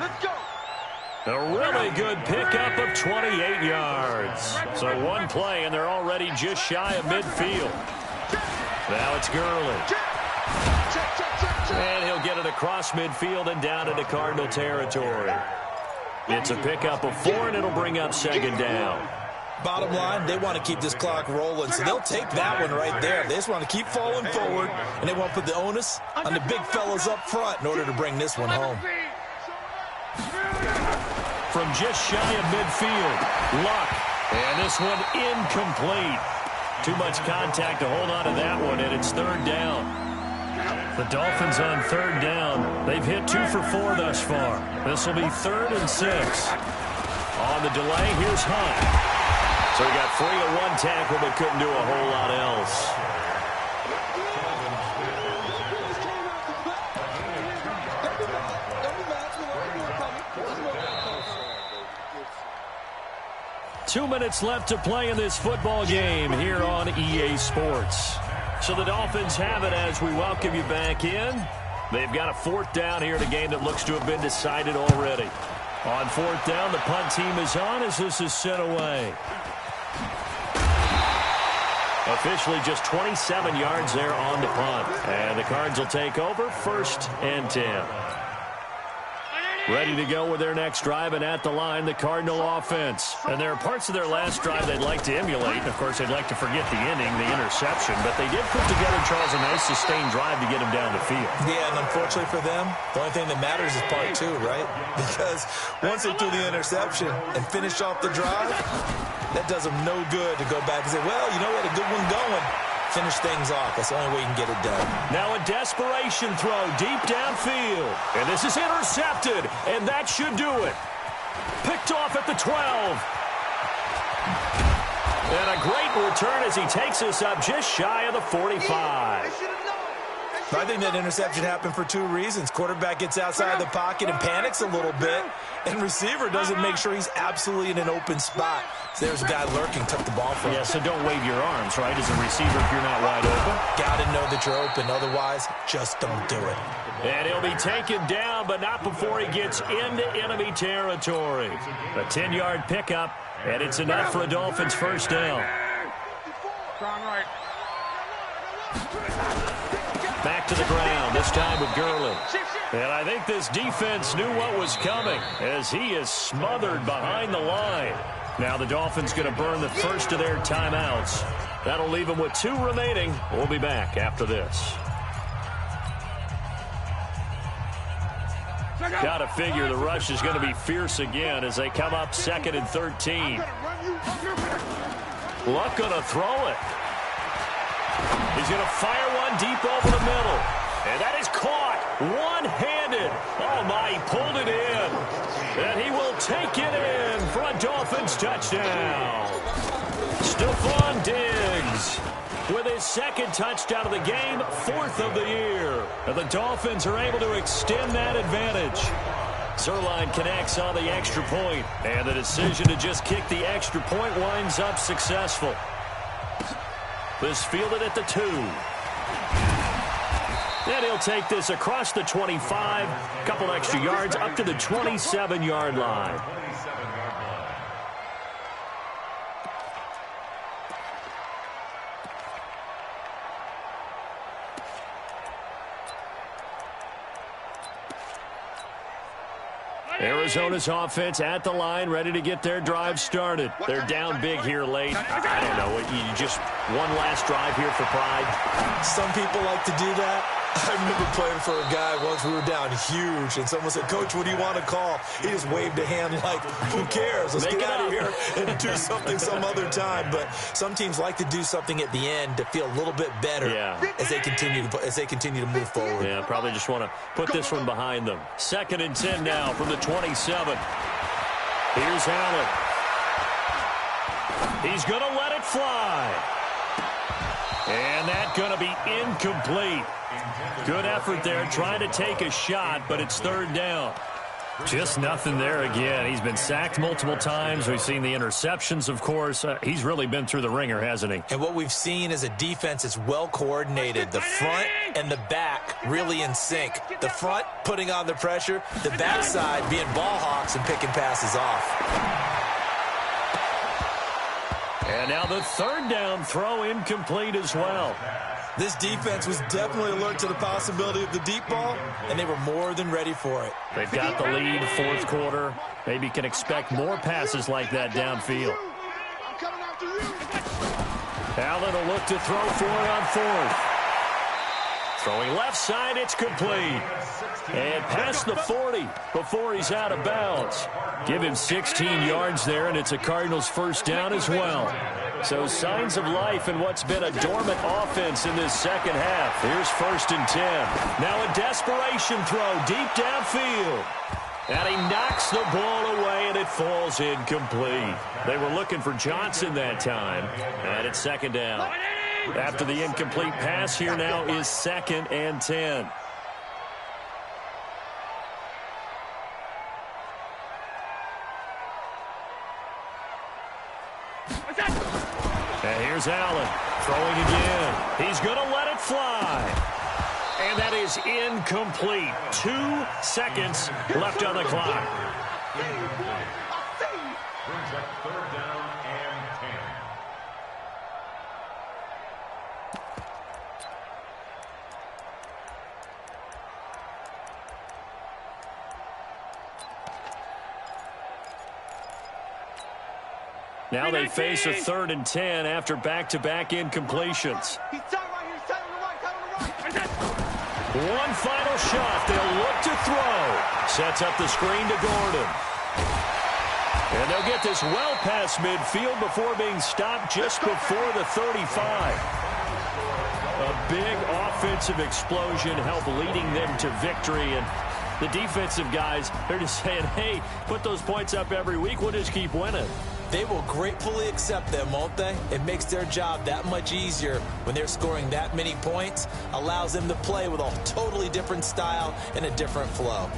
A really good pickup of 28 yards. So one play, and they're already just shy of midfield. Now it's Gurley. And he'll get it across midfield and down into Cardinal territory. It's a pickup of 4, and it'll bring up second down. Bottom line, they want to keep this clock rolling, so they'll take that one right there. They just want to keep falling forward, and they want to put the onus on the big fellas up front in order to bring this one home. From just shy of midfield, Luck. And this one incomplete. Too much contact to hold on to that one, and it's third down. The Dolphins on third down. They've hit 2 for 4 thus far. This will be 3rd and 6. On the delay, here's Hunt. So he got free of one tackle, but couldn't do a whole lot else. Two minutes left to play in this football game here on EA Sports. So the Dolphins have it as we welcome you back in. They've got a 4th down here in a game that looks to have been decided already. On 4th down, the punt team is on as this is sent away. Officially just 27 yards there on the punt. And the Cards will take over 1st and 10. Ready to go with their next drive, and at the line, the Cardinal offense. And there are parts of their last drive they'd like to emulate. And of course, they'd like to forget the inning, the interception. But they did put together, Charles, a nice sustained drive to get him down the field. Yeah, and unfortunately for them, the only thing that matters is part 2, right? Because once they threw the interception and finished off the drive, that does them no good to go back and say, well, you know what, a good one going. Finish things off. That's the only way you can get it done. Now a desperation throw deep downfield. And this is intercepted. And that should do it. Picked off at the 12. And a great return as he takes us up just shy of the 45. I think that interception happened for 2 reasons. Quarterback gets outside the pocket and panics a little bit. And receiver doesn't make sure he's absolutely in an open spot. So there's a guy lurking, took the ball from him. Yeah, so don't wave your arms, right, as a receiver if you're not wide open. Got to know that you're open. Otherwise, just don't do it. And he'll be taken down, but not before he gets into enemy territory. A 10-yard pickup, and it's enough for a Dolphins first down. Back to the ground, this time with Gurley. And I think this defense knew what was coming as he is smothered behind the line. Now the Dolphins going to burn the first of their timeouts. That'll leave them with 2 remaining. We'll be back after this. Got to figure the rush is going to be fierce again as they come up 2nd and 13. Luck going to throw it. He's going to fire one deep over the middle. And that is caught one-handed. Oh, my, he pulled it in. And he will take it in for a Dolphins touchdown. Stephon Diggs with his 2nd touchdown of the game, 4th of the year. And the Dolphins are able to extend that advantage. Zerline connects on the extra point. And the decision to just kick the extra point winds up successful. This fielded at the 2. And he'll take this across the 25. Couple extra yards up to the 27-yard line. Arizona's offense at the line, ready to get their drive started. They're down big here late. I don't know. You just one last drive here for pride. Some people like to do that. I remember playing for a guy once. We were down huge, and someone said, Coach, what do you want to call? He just waved a hand like, who cares? Let's get out of here and do something some other time. But some teams like to do something at the end to feel a little bit better as they continue to move forward. Yeah, probably just want to put this one behind them. 2nd and 10 now from the 27. Here's Allen. He's going to let it fly. And that's going to be incomplete. Good effort there trying to take a shot, but it's 3rd down. Just nothing there again. He's been sacked multiple times. We've seen the interceptions, of course. He's really been through the ringer, hasn't he? And what we've seen is a defense that's well coordinated. The front and the back really in sync. The front putting on the pressure, the backside being ball hawks and picking passes off. And now the third down throw incomplete as well. This defense was definitely alert to the possibility of the deep ball, and they were more than ready for it. They've got the lead, fourth quarter. Maybe can expect more passes like that downfield. Allen will look to throw for it on fourth. Throwing left side, it's complete. And past the 40 before he's out of bounds. Give him 16 yards there, and it's a Cardinals first down as well. So signs of life in what's been a dormant offense in this second half. Here's 1st and 10. Now a desperation throw deep downfield. And he knocks the ball away, and it falls incomplete. They were looking for Johnson that time, and it's 2nd down. After the incomplete pass, here now is 2nd and 10. And here's Allen throwing again. He's going to let it fly. And that is incomplete. 2 seconds left on the clock. Brings up 3rd down and 10. Now they face a 3rd and 10 after back-to-back incompletions. He's tight right here. He's tight on the right. Tight on the right. One final shot. They'll look to throw. Sets up the screen to Gordon. And they'll get this well past midfield before being stopped just before the 35. A big offensive explosion helped leading them to victory. And the defensive guys, they're just saying, hey, put those points up every week. We'll just keep winning. They will gratefully accept them, won't they? It makes their job that much easier when they're scoring that many points. Allows them to play with a totally different style and a different flow.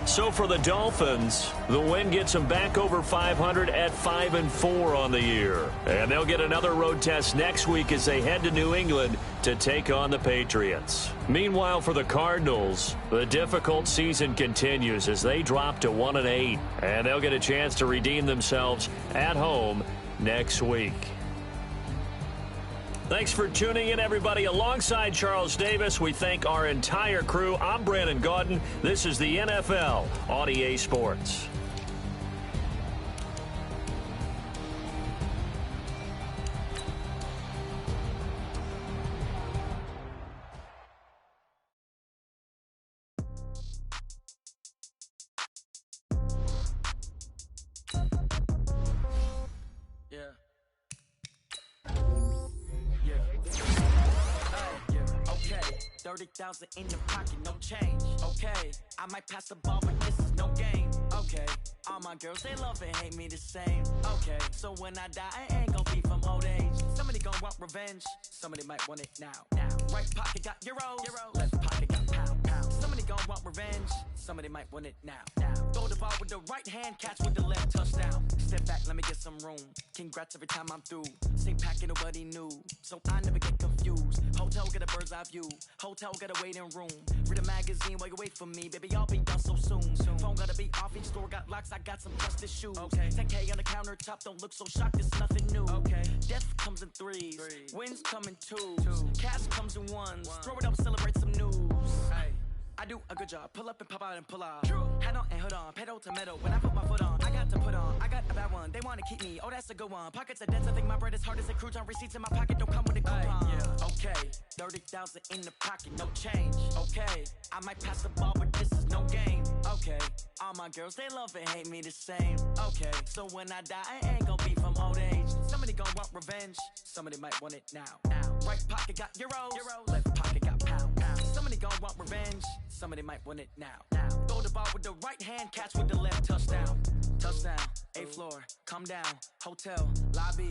So for the Dolphins, the win gets them back over 500 at 5-4 on the year. And they'll get another road test next week as they head to New England to take on the Patriots. Meanwhile, for the Cardinals, the difficult season continues as they drop to 1-8. And they'll get a chance to redeem themselves at home next week. Thanks for tuning in, everybody. Alongside Charles Davis, we thank our entire crew. I'm Brandon Gaudin. This is the NFL on EA Sports. Yeah. 30,000 in the pocket, no change. Okay, I might pass the ball, but this is no game. Okay, all my girls, they love and hate me the same. Okay, so when I die, I ain't gon' be from old age. Somebody gon' want revenge, somebody might want it now. Right pocket got euros, left pocket got pound. Somebody gon' want revenge, somebody might want it now. Throw the ball with the right hand, catch with the left, touchdown. Step back, let me get some room. Congrats every time I'm through. Same packet, nobody new, so I never get confused. Hotel get a bird's eye view. Hotel got a waiting room. Read a magazine while you wait for me. Baby, I'll be done so soon. Phone gotta be off. Each store got locks. I got some trusted shoes. Okay. 10K on the countertop. Don't look so shocked. It's nothing new. Okay. Death comes in threes. Wins come in twos. Cash comes in ones. Throw it up, celebrate some news. Hey. I do a good job. Pull up and pop out and pull out. Hat on and hood on. Pedal to metal. When I put my foot on, I got to put on. I got a bad one. They want to keep me. Oh, that's a good one. Pockets are dense. I think my bread is hard as a crouton. Receipts in my pocket don't come with a coupon. Yeah. Okay. 30,000 in the pocket. No change. Okay. I might pass the ball, but this is no game. Okay. All my girls, they love and hate me the same. Okay. So when I die, I ain't gonna be from old age. Somebody gonna want revenge. Somebody might want it now. Right pocket got euros. Left pocket got pound. Somebody gonna want revenge. Somebody might want it now. Throw the ball with the right hand, catch with the left, touchdown. Touchdown, 8th floor, come down, hotel, lobby.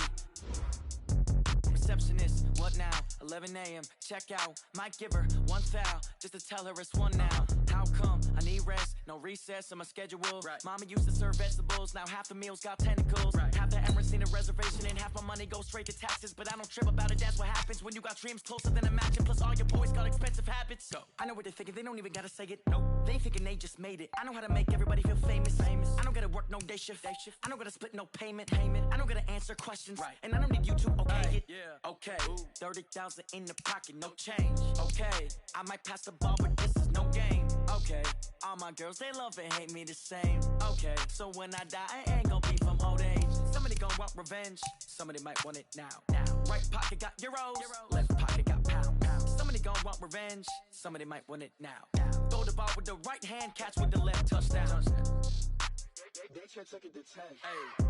Receptionist, what now? 11 a.m., check out. Might give her one foul, just to tell her it's one now. How come? I need rest, no recess in my schedule. Mama used to serve vegetables, now half the meals got tentacles. Half the Emirates need a reservation and half my money goes straight to taxes. But I don't trip about it, that's what happens when you got dreams closer than a mansion. Plus all your boys got expensive habits. I know what they're thinking, they don't even gotta say it. No, they thinking they just made it. I know how to make everybody feel famous. I don't gotta work no day shift. I don't gotta split no payment. I don't gotta answer questions. And I don't need you to okay it. Okay, 30,000 in the pocket, no change. Okay, I might pass the ball, but this is no game. Okay, all my girls, they love and hate me the same. Okay, so when I die, I ain't gon' be from old age. Somebody gon' want revenge, somebody might want it now. Right pocket got euros, left pocket got pounds. Somebody gon' want revenge, somebody might want it now. Throw the ball with the right hand, catch with the left, touchdown. They check it to 10. Hey.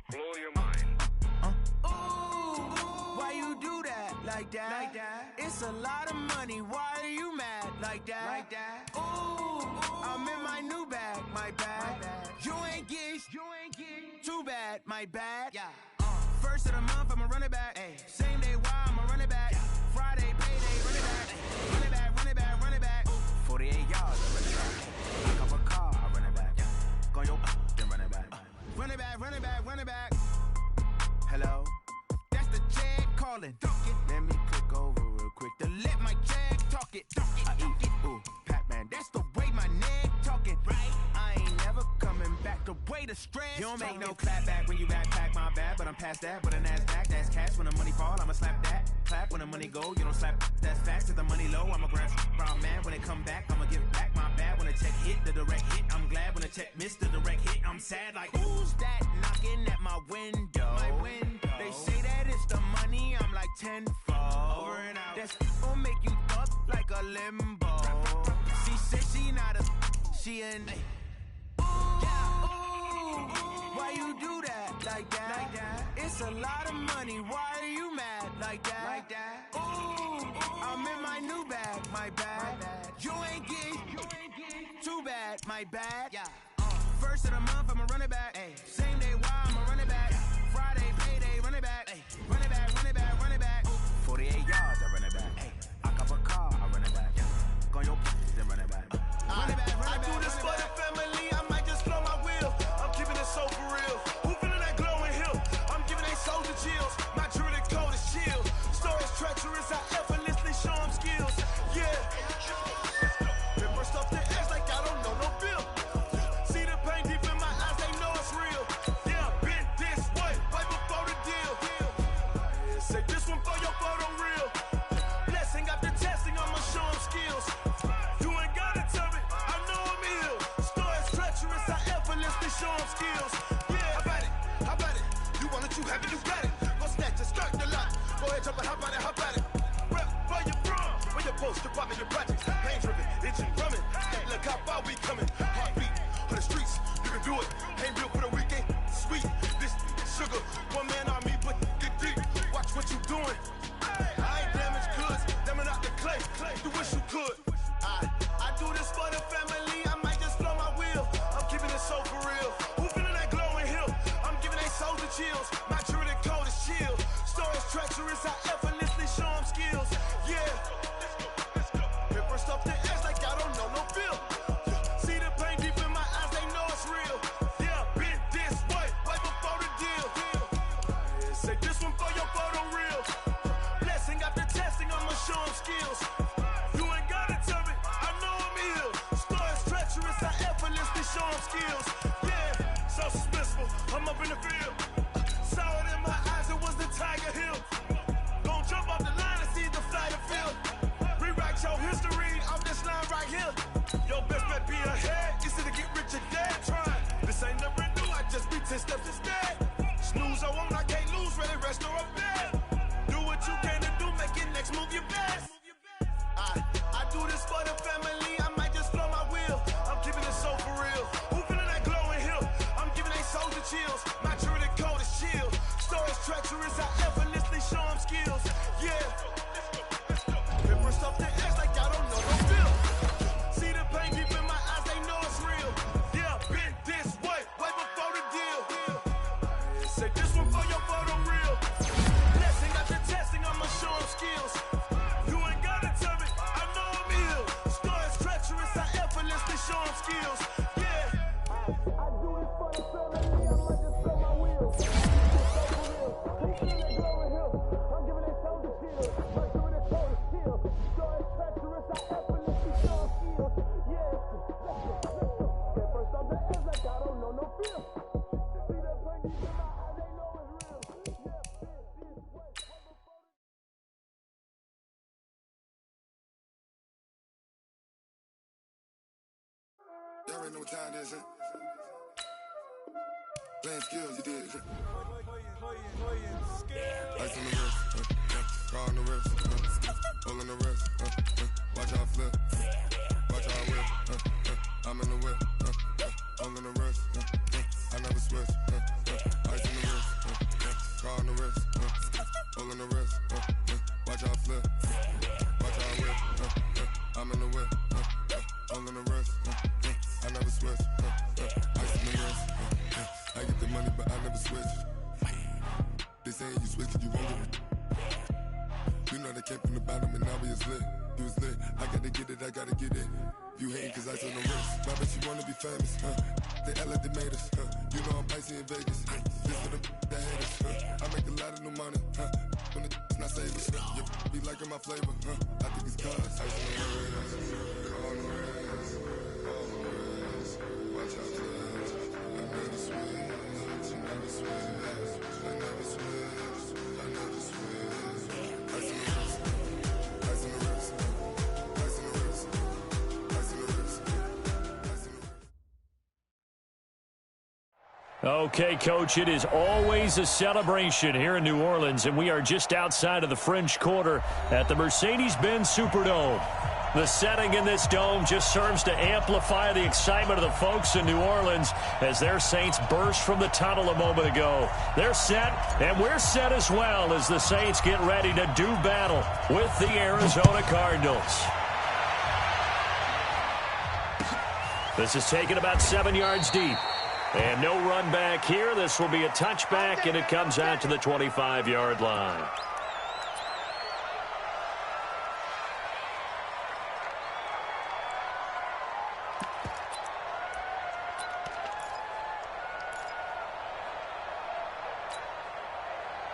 Blow your mind. Why you do that? Like that? It's a lot of money. Why are you mad? Like that? Ooh, I'm in my new bag. My bad. You ain't get too bad. My bad. Yeah. First of the month, I'ma run it back. Same day, why I'ma run it back. Friday, payday, run it back. Run it back, run it back, run it back. 48 yards, I run it back. I cover a car, I run it back. Go your then run it back. Run it back, run it back, run it back. Hello? That's the jag calling. Let me click over real quick to let my jag talk it. I eat it, ooh, Pac-Man. That's the way my neck talking. Right? I ain't never coming back. The way the stress. You don't make no clap back when you backpack, my bad. But I'm past that. But a NASDAQ, that's cash. When the money fall, I'ma slap that. Clap when the money go, you don't slap. That's facts. If the money low, I'ma grab brown man. When it come back, I'ma give back my bad. When the check hit, the direct hit. I'm glad when the check missed the direct hit. I'm sad like, who's that knocking at my window? My window. They say that it's the money, I'm like tenfold. Over and out. That's gon' make you up like a limbo. She said she not a, she an. Ooh, why you do that? Like that? It's a lot of money, why are you mad? Like that? Ooh, I'm in my new bag, my bad. You ain't get too bad, my bad. Yeah. First of the month, I'ma run it back. Same day, why I'ma run it back. Friday, payday, run it back. Run it back, run it back, run it back. 48 yards, I run it back. I cover a car, I run it back. Go your then run it back. Run it back, run it back. I do this for the family, I might just blow my wheel. I'm keeping it so for real. Who feeling that glowing hill? I'm giving they soldier chills. My jewelry code is chill. Stories treacherous, I effortlessly show them skills. Yeah. Paper stuff to act like I don't know no bill. See the pain deep in my eyes, they know it's real. Yeah, been this way, right before the deal. Say this one for your photo reel. Blessing after testing, I'ma show them skills. You ain't gotta tell me, I know I'm ill. Stories treacherous, I effortlessly show them skills. Yeah, how about it? You want it, you have it, you got it. Go snatch it, start the lot. Go ahead, jump it, how about it? Rep for your bro, for your post, your poppin', your projects. Pain driven, itching, drumming. Look how far we coming. Heartbeat on the streets, you can do it. Ain't built for the weekend, sweet. This sugar, one man army, but get deep. Watch what you doing. I ain't damaged goods, them are not the clay. You wish you could. I do this for the family, I might just blow my wheel. I'm keeping it so for real. Who feeling that glowing hill? I'm giving they soldier chills. My jewelry code is chill. Stories treacherous, I effortlessly show them skills. Yeah. Paper stuff to act like I don't know no bill. See the pain deep in my eyes, they know it's real. Yeah, been this way, right before the deal. Say this one for your photo reel. Blessing after testing, I'ma show them skills. You ain't gotta tell me, I know I'm ill. Stories treacherous, I effortlessly show them skills. Yeah, so suspenseful, I'm up in the field. Saw it in my eyes, it was the Tiger Hill. Gon' jump off the line and see the flag already know what time it is, huh? Playing skills, you did. Ice on the wrist, car on the wrist, hole in the wrist, watch how I flip, watch how I whip, I'm in the whip, hole in the wrist, I never switch, ice on the wrist, car on the wrist, hole in the wrist, watch how I flip, watch how I whip, I'm in the whip, hole in the wrist, I never switch, ice on the wrist, I get the money but I never switch. They saying you switch and you won't get it. You know they came from the bottom and now we is lit. You was lit, I gotta get it, I gotta get it. You hating cause ice on the wrist. Why bet you wanna be famous, They act like they made us, You know I'm icy in Vegas, This for the that hate us, I make a lot of new money, When it's not savers, You be liking my flavor, I think it's cause ice on the wrist, on the wrist, on the wrist. Watch out for this, I never switch, I never switch. I never switch, I never switch. Ice in the wrist, ice in the wrist, ice in the wrist, ice in the wrist, ice in the wrist. Okay, Coach, it is always a celebration here in New Orleans, and we are just outside of the French Quarter at the Mercedes-Benz Superdome. The setting in this dome just serves to amplify the excitement of the folks in New Orleans as their Saints burst from the tunnel a moment ago. They're set, and we're set as well as the Saints get ready to do battle with the Arizona Cardinals. This is taken about 7 yards deep. And no run back here. This will be a touchback, and it comes out to the 25-yard line.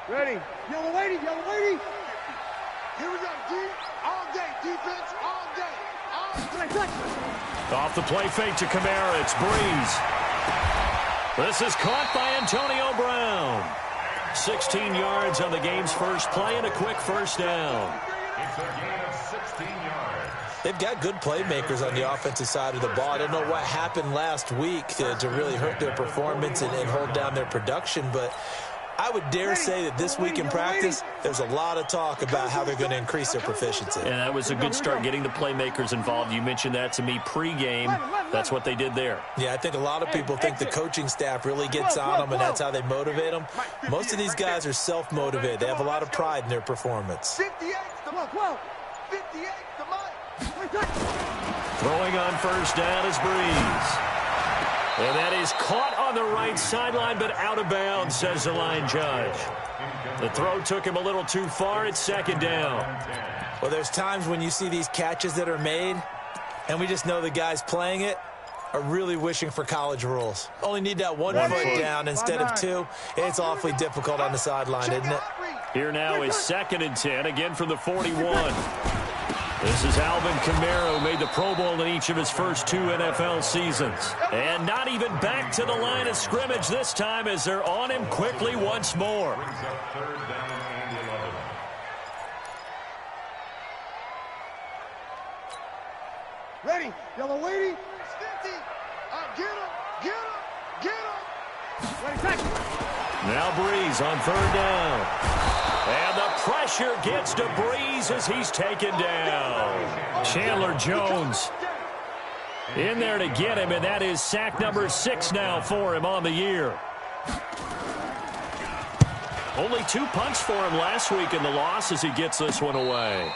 Ready. Yellow lady, yellow lady. Here we go, D. All day, defense, all day. All day. Off the play fake to Kamara, it's Breeze. This is caught by Antonio Brown. 16 yards on the game's first play and a quick first down. It's a gain of 16 yards. They've got good playmakers on the offensive side of the ball. I don't know what happened last week to really hurt their performance and hold down their production, but I would dare say that this week in practice, there's a lot of talk about how they're going to increase their proficiency. And that was a good start, getting the playmakers involved. You mentioned that to me pregame. That's what they did there. Yeah, I think a lot of people think the coaching staff really gets on them, and that's how they motivate them. Most of these guys are self-motivated. They have a lot of pride in their performance. 58 to Mike. 58 to Mike. Throwing on first down is Breeze. And that is caught on the right sideline, but out of bounds, says the line judge. The throw took him a little too far. It's second down. Well, there's times when you see these catches that are made, and we just know the guys playing it are really wishing for college rules. Only need that one foot down instead of two. It's awfully difficult on the sideline, isn't it? Here now is 2nd and 10, again from the 41. This is Alvin Kamara, who made the Pro Bowl in each of his first 2 NFL seasons. And not even back to the line of scrimmage this time as they're on him quickly once more. Brings up 3rd down and 11. Ready. Yellow lady. 50. Get him. Get him. Get him. Ready, back. Now Breeze on 3rd down. And the pressure gets to Breeze as he's taken down. Chandler Jones in there to get him, and that is sack number 6 now for him on the year. Only 2 punts for him last week in the loss as he gets this one away.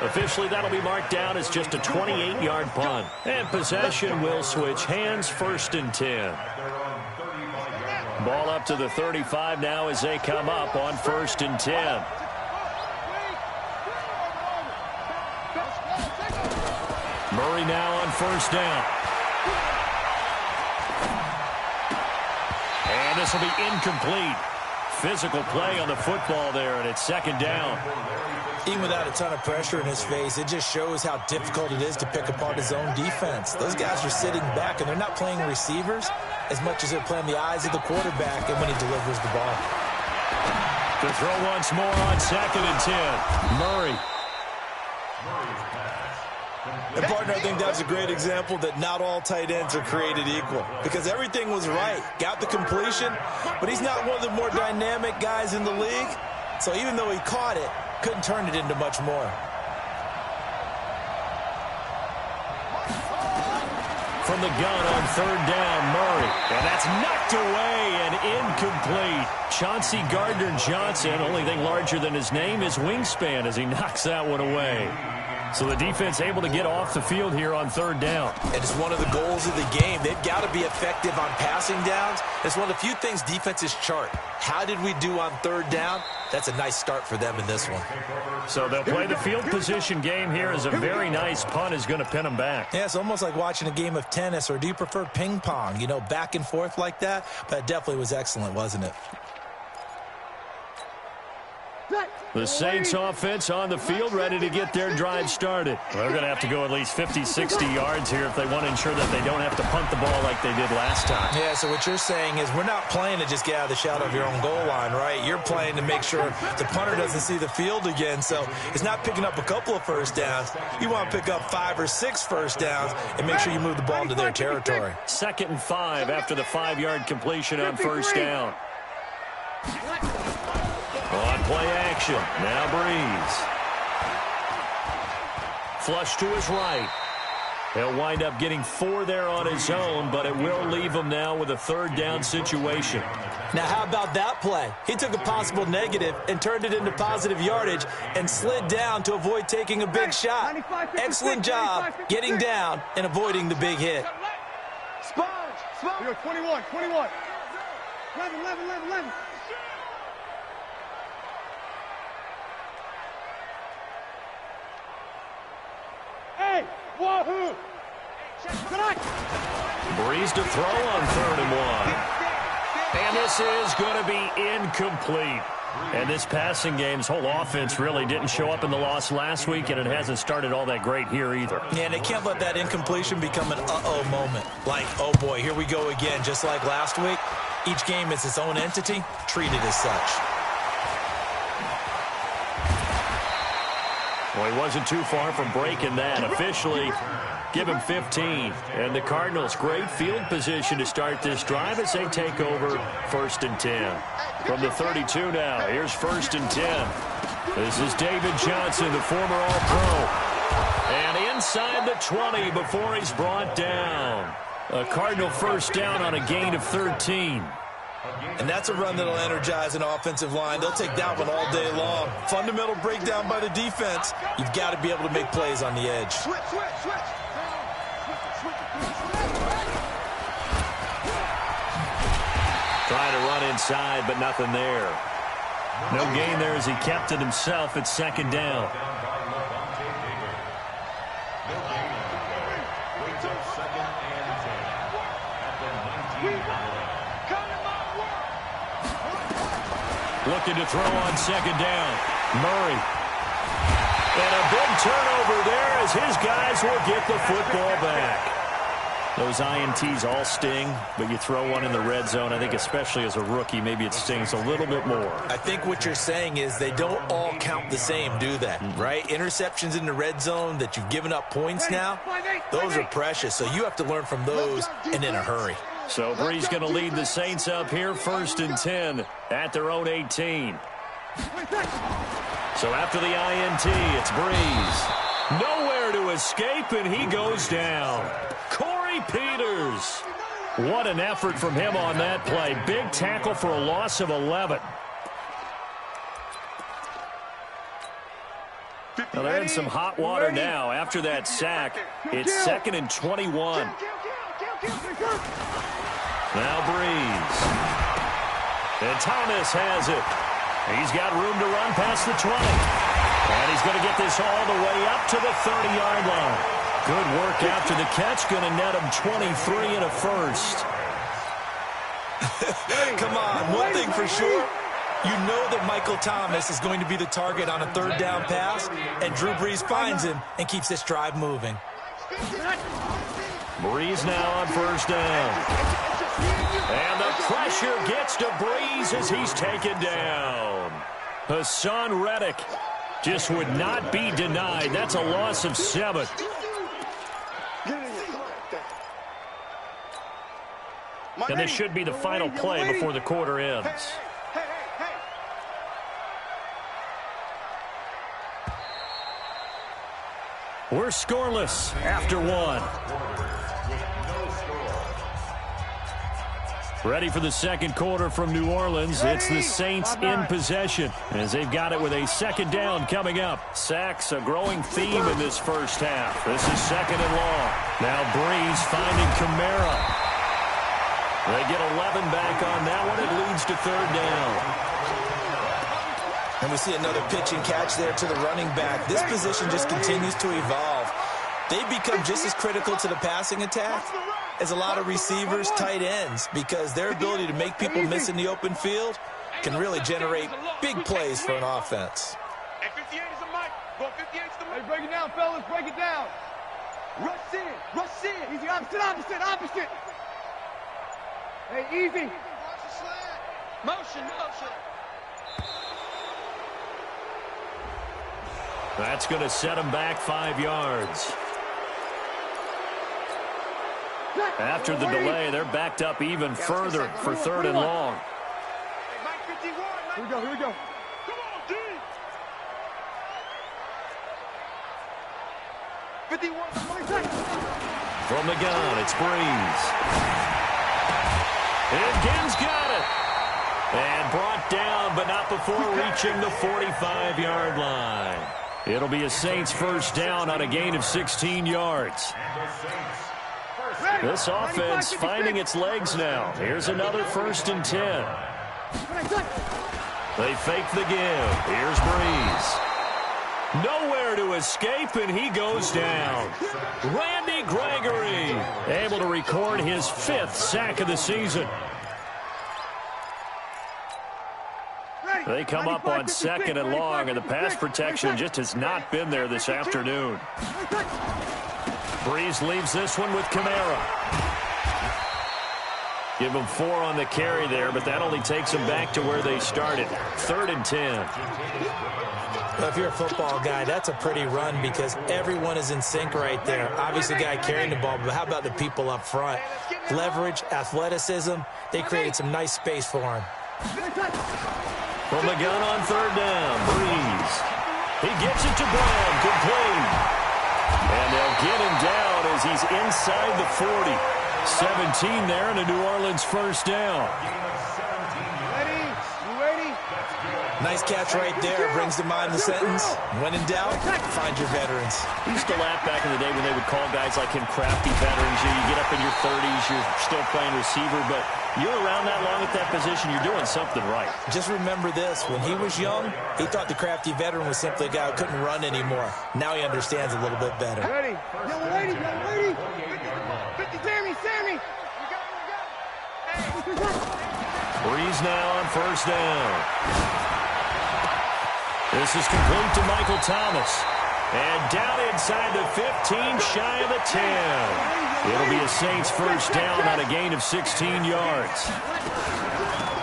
Officially, that'll be marked down as just a 28-yard punt. And possession will switch hands, 1st and 10. Ball up to the 35 now as they come up on 1st and 10. Murray now on 1st down. And this will be incomplete. Physical play on the football there, and it's 2nd down. Even without a ton of pressure in his face, it just shows how difficult it is to pick apart his own defense. Those guys are sitting back, and they're not playing receivers as much as they're playing the eyes of the quarterback and when he delivers the ball. The throw once more on 2nd and 10. Murray. Murray's pass And, partner, I think that's a great example that not all tight ends are created equal because everything was right. Got the completion, but he's not one of the more dynamic guys in the league. So even though he caught it, couldn't turn it into much more. From the gun on third down, Murray. And that's knocked away and incomplete. Chauncey Gardner-Johnson, only thing larger than his name is wingspan as he knocks that one away. So the defense able to get off the field here on third down. And it's one of the goals of the game. They've got to be effective on passing downs. It's one of the few things defenses chart. How did we do on third down? That's a nice start for them in this one. So they'll play the field position game here as a very nice punt is going to pin them back. Yeah, it's almost like watching a game of tennis, or do you prefer ping pong? You know, back and forth like that? But it definitely was excellent, wasn't it? The Saints offense on the field ready to get their drive started. They're going to have to go at least 50, 60 yards here if they want to ensure that they don't have to punt the ball like they did last time. Yeah, so what you're saying is we're not playing to just get out of the shadow of your own goal line, right? You're playing to make sure the punter doesn't see the field again. So it's not picking up a couple of first downs. You want to pick up 5 or 6 first downs and make sure you move the ball into their territory. 2nd and 5 after the 5-yard completion on first down. On play action, now Breeze. Flush to his right. He'll wind up getting 4 there on his own, but it will leave him now with a third down situation. Now, how about that play? He took a possible negative and turned it into positive yardage and slid down to avoid taking a big shot. Excellent job getting down and avoiding the big hit. Sponge. 21. 11. Hey, wahoo! Breeze to throw on 3rd and 1. And this is going to be incomplete. And this passing game's whole offense really didn't show up in the loss last week, and it hasn't started all that great here either. Yeah, and they can't let that incompletion become an uh-oh moment. Like, oh boy, here we go again, just like last week. Each game is its own entity, treated as such. Well, he wasn't too far from breaking that. Officially, give him 15. And the Cardinals, great field position to start this drive as they take over 1st and 10. From the 32 now, here's 1st and 10. This is David Johnson, the former All-Pro. And inside the 20 before he's brought down. A Cardinal first down on a gain of 13. And that's a run that'll energize an offensive line. They'll take that one all day long. Fundamental breakdown by the defense. You've got to be able to make plays on the edge. Switch. Trying to run inside, but nothing there. No gain there as he kept it himself at 2nd down. Looking to throw on 2nd down. Murray. And a big turnover there as his guys will get the football back. Those INTs all sting, but you throw one in the red zone, I think especially as a rookie, maybe it stings a little bit more. I think what you're saying is they don't all count the same, do they? Right? Interceptions in the red zone that you've given up points now, those are precious, so you have to learn from those and in a hurry. So Breeze going to lead the Saints up here 1st and 10 at their own 18. So after the INT, it's Breeze. Nowhere to escape, and he goes down. Corey Peters. What an effort from him on that play. Big tackle for a loss of 11. Now they're in some hot water now. After that sack, it's 2nd and 21. Now Breeze. And Thomas has it. He's got room to run past the 20. And he's going to get this all the way up to the 30-yard line. Good work after the catch. Going to net him 23 and a first. Come on, one thing for sure. You know that Michael Thomas is going to be the target on a 3rd down pass, and Drew Brees finds him and keeps this drive moving. Breeze now on 1st down. And the pressure gets to Breeze as he's taken down. Hassan Reddick just would not be denied. That's a loss of 7. And this should be the final play before the quarter ends. We're scoreless after one. Ready for the second quarter from New Orleans. It's the Saints in possession as they've got it with a second down coming up. Sacks a growing theme in this first half. This is second and long. Now Breeze finding Kamara. They get 11 back on that one. It leads to third down. And we see another pitch and catch there to the running back. This position just continues to evolve. They've become just as critical to the passing attack as a lot of receivers, tight ends, because their ability to make people miss in the open field can really generate big plays for an offense. Hey, 58 is a mic. Go 58 is the mic. Hey, break it down, fellas. Break it down. Rush in. Rush in. Easy, opposite. Hey, easy. Motion. That's going to set them back 5 yards. After the delay, they're backed up even further for third and long. Hey, Mike 51. Here we go. Come on, D. 51. From the gun, it's Breeze. Higgins got it. And brought down, but not before reaching the 45-yard line. It'll be a Saints first down on a gain of 16 yards. This offense finding its legs now. Here's another 1st and 10. They fake the give. Here's Breeze. Nowhere to escape, and he goes down. Randy Gregory able to record his 5th sack of the season. They come up on second and long, and the pass protection just has not been there this afternoon. Breeze leaves this one with Kamara. Give them 4 on the carry there, but that only takes them back to where they started. 3rd and 10. Well, if you're a football guy, that's a pretty run because everyone is in sync right there. Obviously, the guy carrying the ball, but how about the people up front? Leverage, athleticism, they created some nice space for him. From the gun on third down, Breeze. He gets it to Brown, complete. And they'll get him down as he's inside the 40. 17 there and a New Orleans first down. Nice catch right there. Brings to mind the sentence. When in doubt, find your veterans. He used to laugh back in the day when they would call guys like him crafty veterans. You get up in your 30s, you're still playing receiver, but you're around that long at that position, you're doing something right. Just remember this. When he was young, he thought the crafty veteran was simply a guy who couldn't run anymore. Now he understands a little bit better. Ready. Young lady. 50, Sammy. Breeze now on first down. This is complete to Michael Thomas. And down inside the 15, shy of the 10. It'll be a Saints first down on a gain of 16 yards.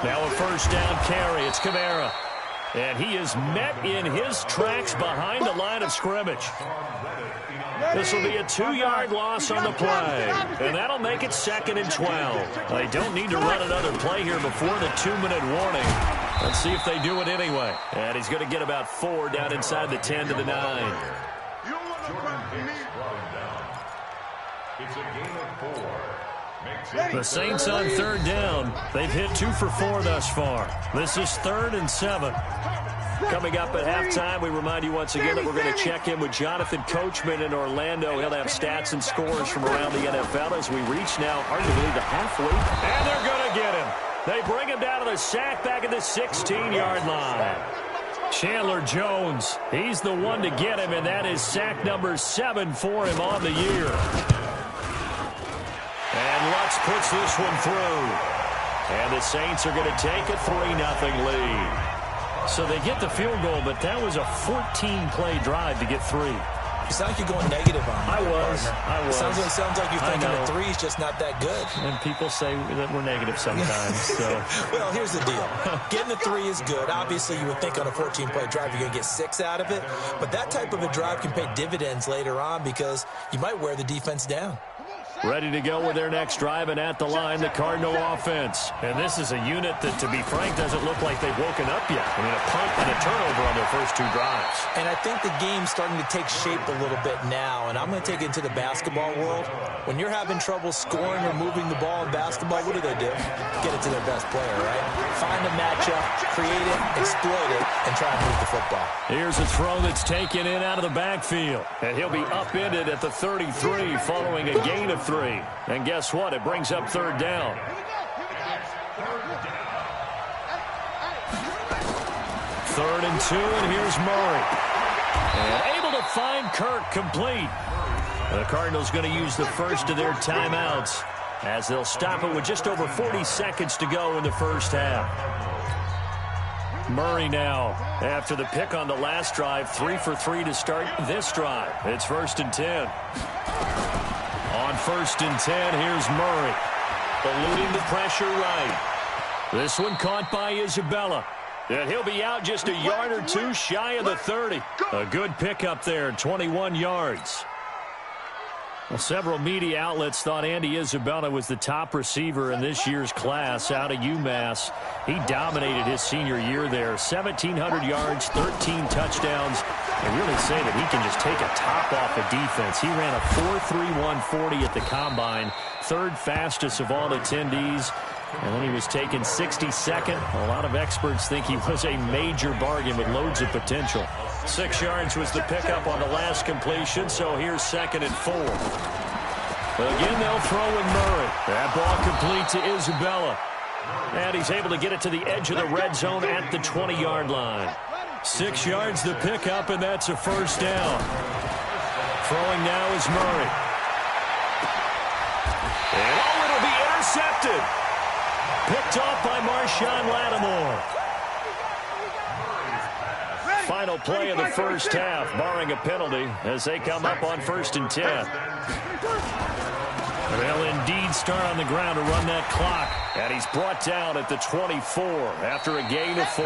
Now a first down carry. It's Kamara. And he is met in his tracks behind the line of scrimmage. This will be a 2-yard loss on the play. And that'll make it 2nd and 12. They don't need to run another play here before the 2-minute warning. Let's see if they do it anyway. And he's going to get about 4 down inside the 10 to the 9. The Saints on third down. They've hit 2 for 4 thus far. This is 3rd and 7. Coming up at halftime, we remind you once again that we're going to check in with Jonathan Coachman in Orlando. He'll have stats and scores from around the NFL as we reach now, hard to believe, the halfway. And they're going to get him. They bring him down to the sack back at the 16-yard line. Chandler Jones, he's the one to get him, and that is sack number 7 for him on the year. And Lutz puts this one through. And the Saints are going to take a 3-0 lead. So they get the field goal, but that was a 14-play drive to get 3. You sound like you're going negative on me. I was. Sounds like you're thinking the 3 is just not that good. And people say that we're negative sometimes. So. Well, here's the deal. Getting the 3 is good. Obviously, you would think on a 14-play drive you're going to get 6 out of it. But that type of a drive can pay dividends later on because you might wear the defense down. Ready to go with their next drive, and at the line, the Cardinal offense. And this is a unit that, to be frank, doesn't look like they've woken up yet. I mean, a punt and a turnover on their first 2 drives. And I think the game's starting to take shape a little bit now, and I'm going to take it into the basketball world. When you're having trouble scoring or moving the ball in basketball, what do? Get it to their best player, right? Find a matchup, create it, exploit it, and try and move the football. Here's a throw that's taken in out of the backfield. And he'll be upended at the 33 following a gain of 3. And guess what? It brings up 3rd down. 3rd and 2, and here's Murray. And able to find Kirk complete. The Cardinals going to use the first of their timeouts as they'll stop it with just over 40 seconds to go in the first half. Murray now, after the pick on the last drive, 3 for 3 to start this drive. It's 1st and 10. On 1st and 10, here's Murray. Eluding the pressure right. This one caught by Isabella. And he'll be out just a yard or 2 shy of the 30. A good pickup there, 21 yards. Well, several media outlets thought Andy Isabella was the top receiver in this year's class out of UMass. He dominated his senior year there. 1,700 yards, 13 touchdowns. They really say that he can just take a top off a defense. He ran a 4.31 40 at the Combine, 3rd fastest of all attendees. And then he was taken 62nd. A lot of experts think he was a major bargain with loads of potential. 6 yards was the pickup on the last completion, so here's 2nd and 4. Again, they'll throw with Murray. That ball complete to Isabella. And he's able to get it to the edge of the red zone at the 20-yard line. 6 yards the pickup, and that's a 1st down. Throwing now is Murray. And it'll be intercepted. Picked off by Marshawn Lattimore. Final play of the first half, barring a penalty, as they come up on 1st and 10. They'll indeed start on the ground to run that clock. And he's brought down at the 24 after a gain of 4.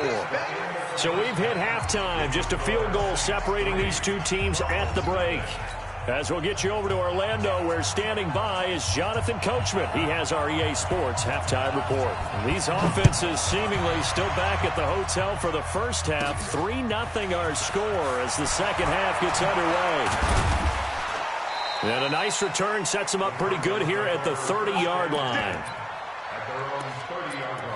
So we've hit halftime. Just a field goal separating these 2 teams at the break. As we'll get you over to Orlando, where standing by is Jonathan Coachman. He has our EA Sports halftime report. These offenses seemingly still back at the hotel for the first half. 3-0 our score as the second half gets underway. And a nice return sets them up pretty good here at the 30-yard line. At their own 30-yard line.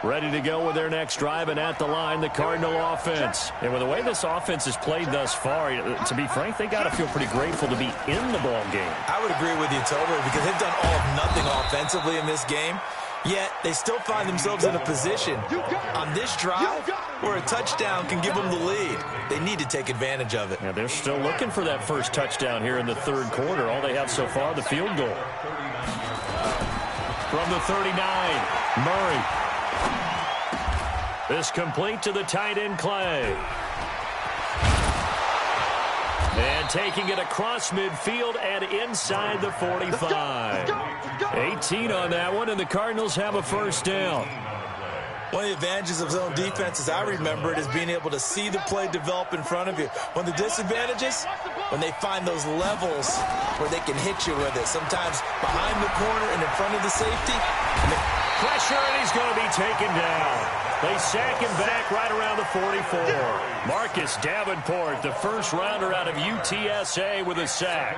Ready to go with their next drive, and at the line, the Cardinal offense. And with the way this offense has played thus far, to be frank, they got to feel pretty grateful to be in the ball game. I would agree with you totally, because they've done all of nothing offensively in this game, yet they still find themselves in a position on this drive where a touchdown can give them the lead. They need to take advantage of it. Yeah, they're still looking for that first touchdown here in the third quarter. All they have so far, the field goal. From the 39, Murray. This complete to the tight end, Clay. And taking it across midfield and inside the 45. 18 on that one, and the Cardinals have a first down. One of the advantages of zone defense, as I remember it, is being able to see the play develop in front of you. One of the disadvantages, when they find those levels where they can hit you with it. Sometimes behind the corner and in front of the safety. Pressure, and he's going to be taken down. They sack him back right around the 44. Marcus Davenport, the first rounder out of UTSA, with a sack.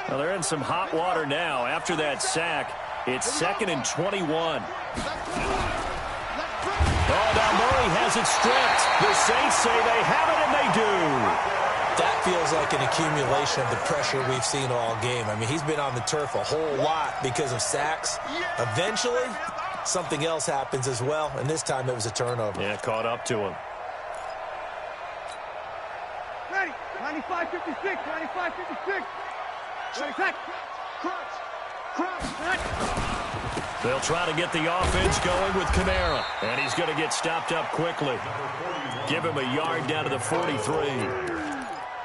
Well, they're in some hot water now. After that sack, it's 2nd and 21. Oh, now Murray has it stripped. The Saints say they have it, and they do. That feels like an accumulation of the pressure we've seen all game. I mean, he's been on the turf a whole lot because of sacks. Eventually, something else happens as well, and this time it was a turnover. Yeah, caught up to him. Ready, 95-56, 95-56. Ready, set. Cross, cross, set. They'll try to get the offense going with Kamara, and he's going to get stopped up quickly. Give him a yard down to the 43.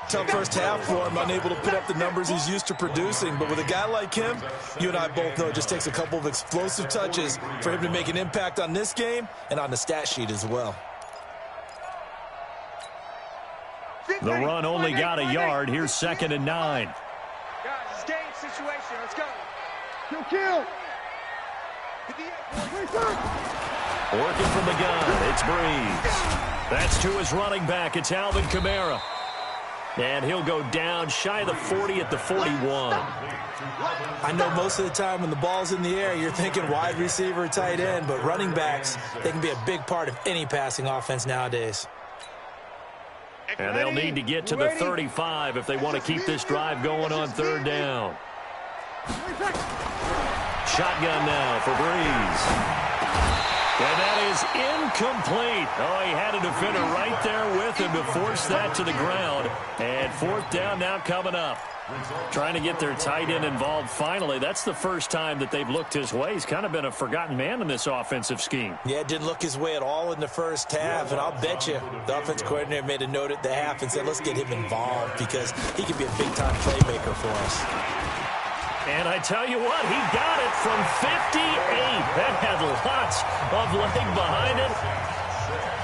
Tough first half for him, unable to put up the numbers he's used to producing. But with a guy like him, you and I both know it just takes a couple of explosive touches for him to make an impact on this game and on the stat sheet as well. The run only got a yard. Here's 2nd and 9. Guys, it's game situation. Let's go. Kill. Working from the gun, it's Breeze. That's to his running back. It's Alvin Kamara. And he'll go down shy of the 40 at the 41. I know most of the time when the ball's in the air, you're thinking wide receiver, tight end, but running backs, they can be a big part of any passing offense nowadays. And they'll need to get to the 35 if they want to keep this drive going on 3rd down. Shotgun now for Breeze. And that is incomplete. Oh, he had a defender right there with him to force that to the ground. And 4th down now coming up. Trying to get their tight end involved finally. That's the first time that they've looked his way. He's kind of been a forgotten man in this offensive scheme. Yeah, it didn't look his way at all in the first half. And I'll bet you the offense coordinator made a note at the half and said, let's get him involved because he could be a big-time playmaker for us. And I tell you what, he got it from 58. That had lots of leg behind it.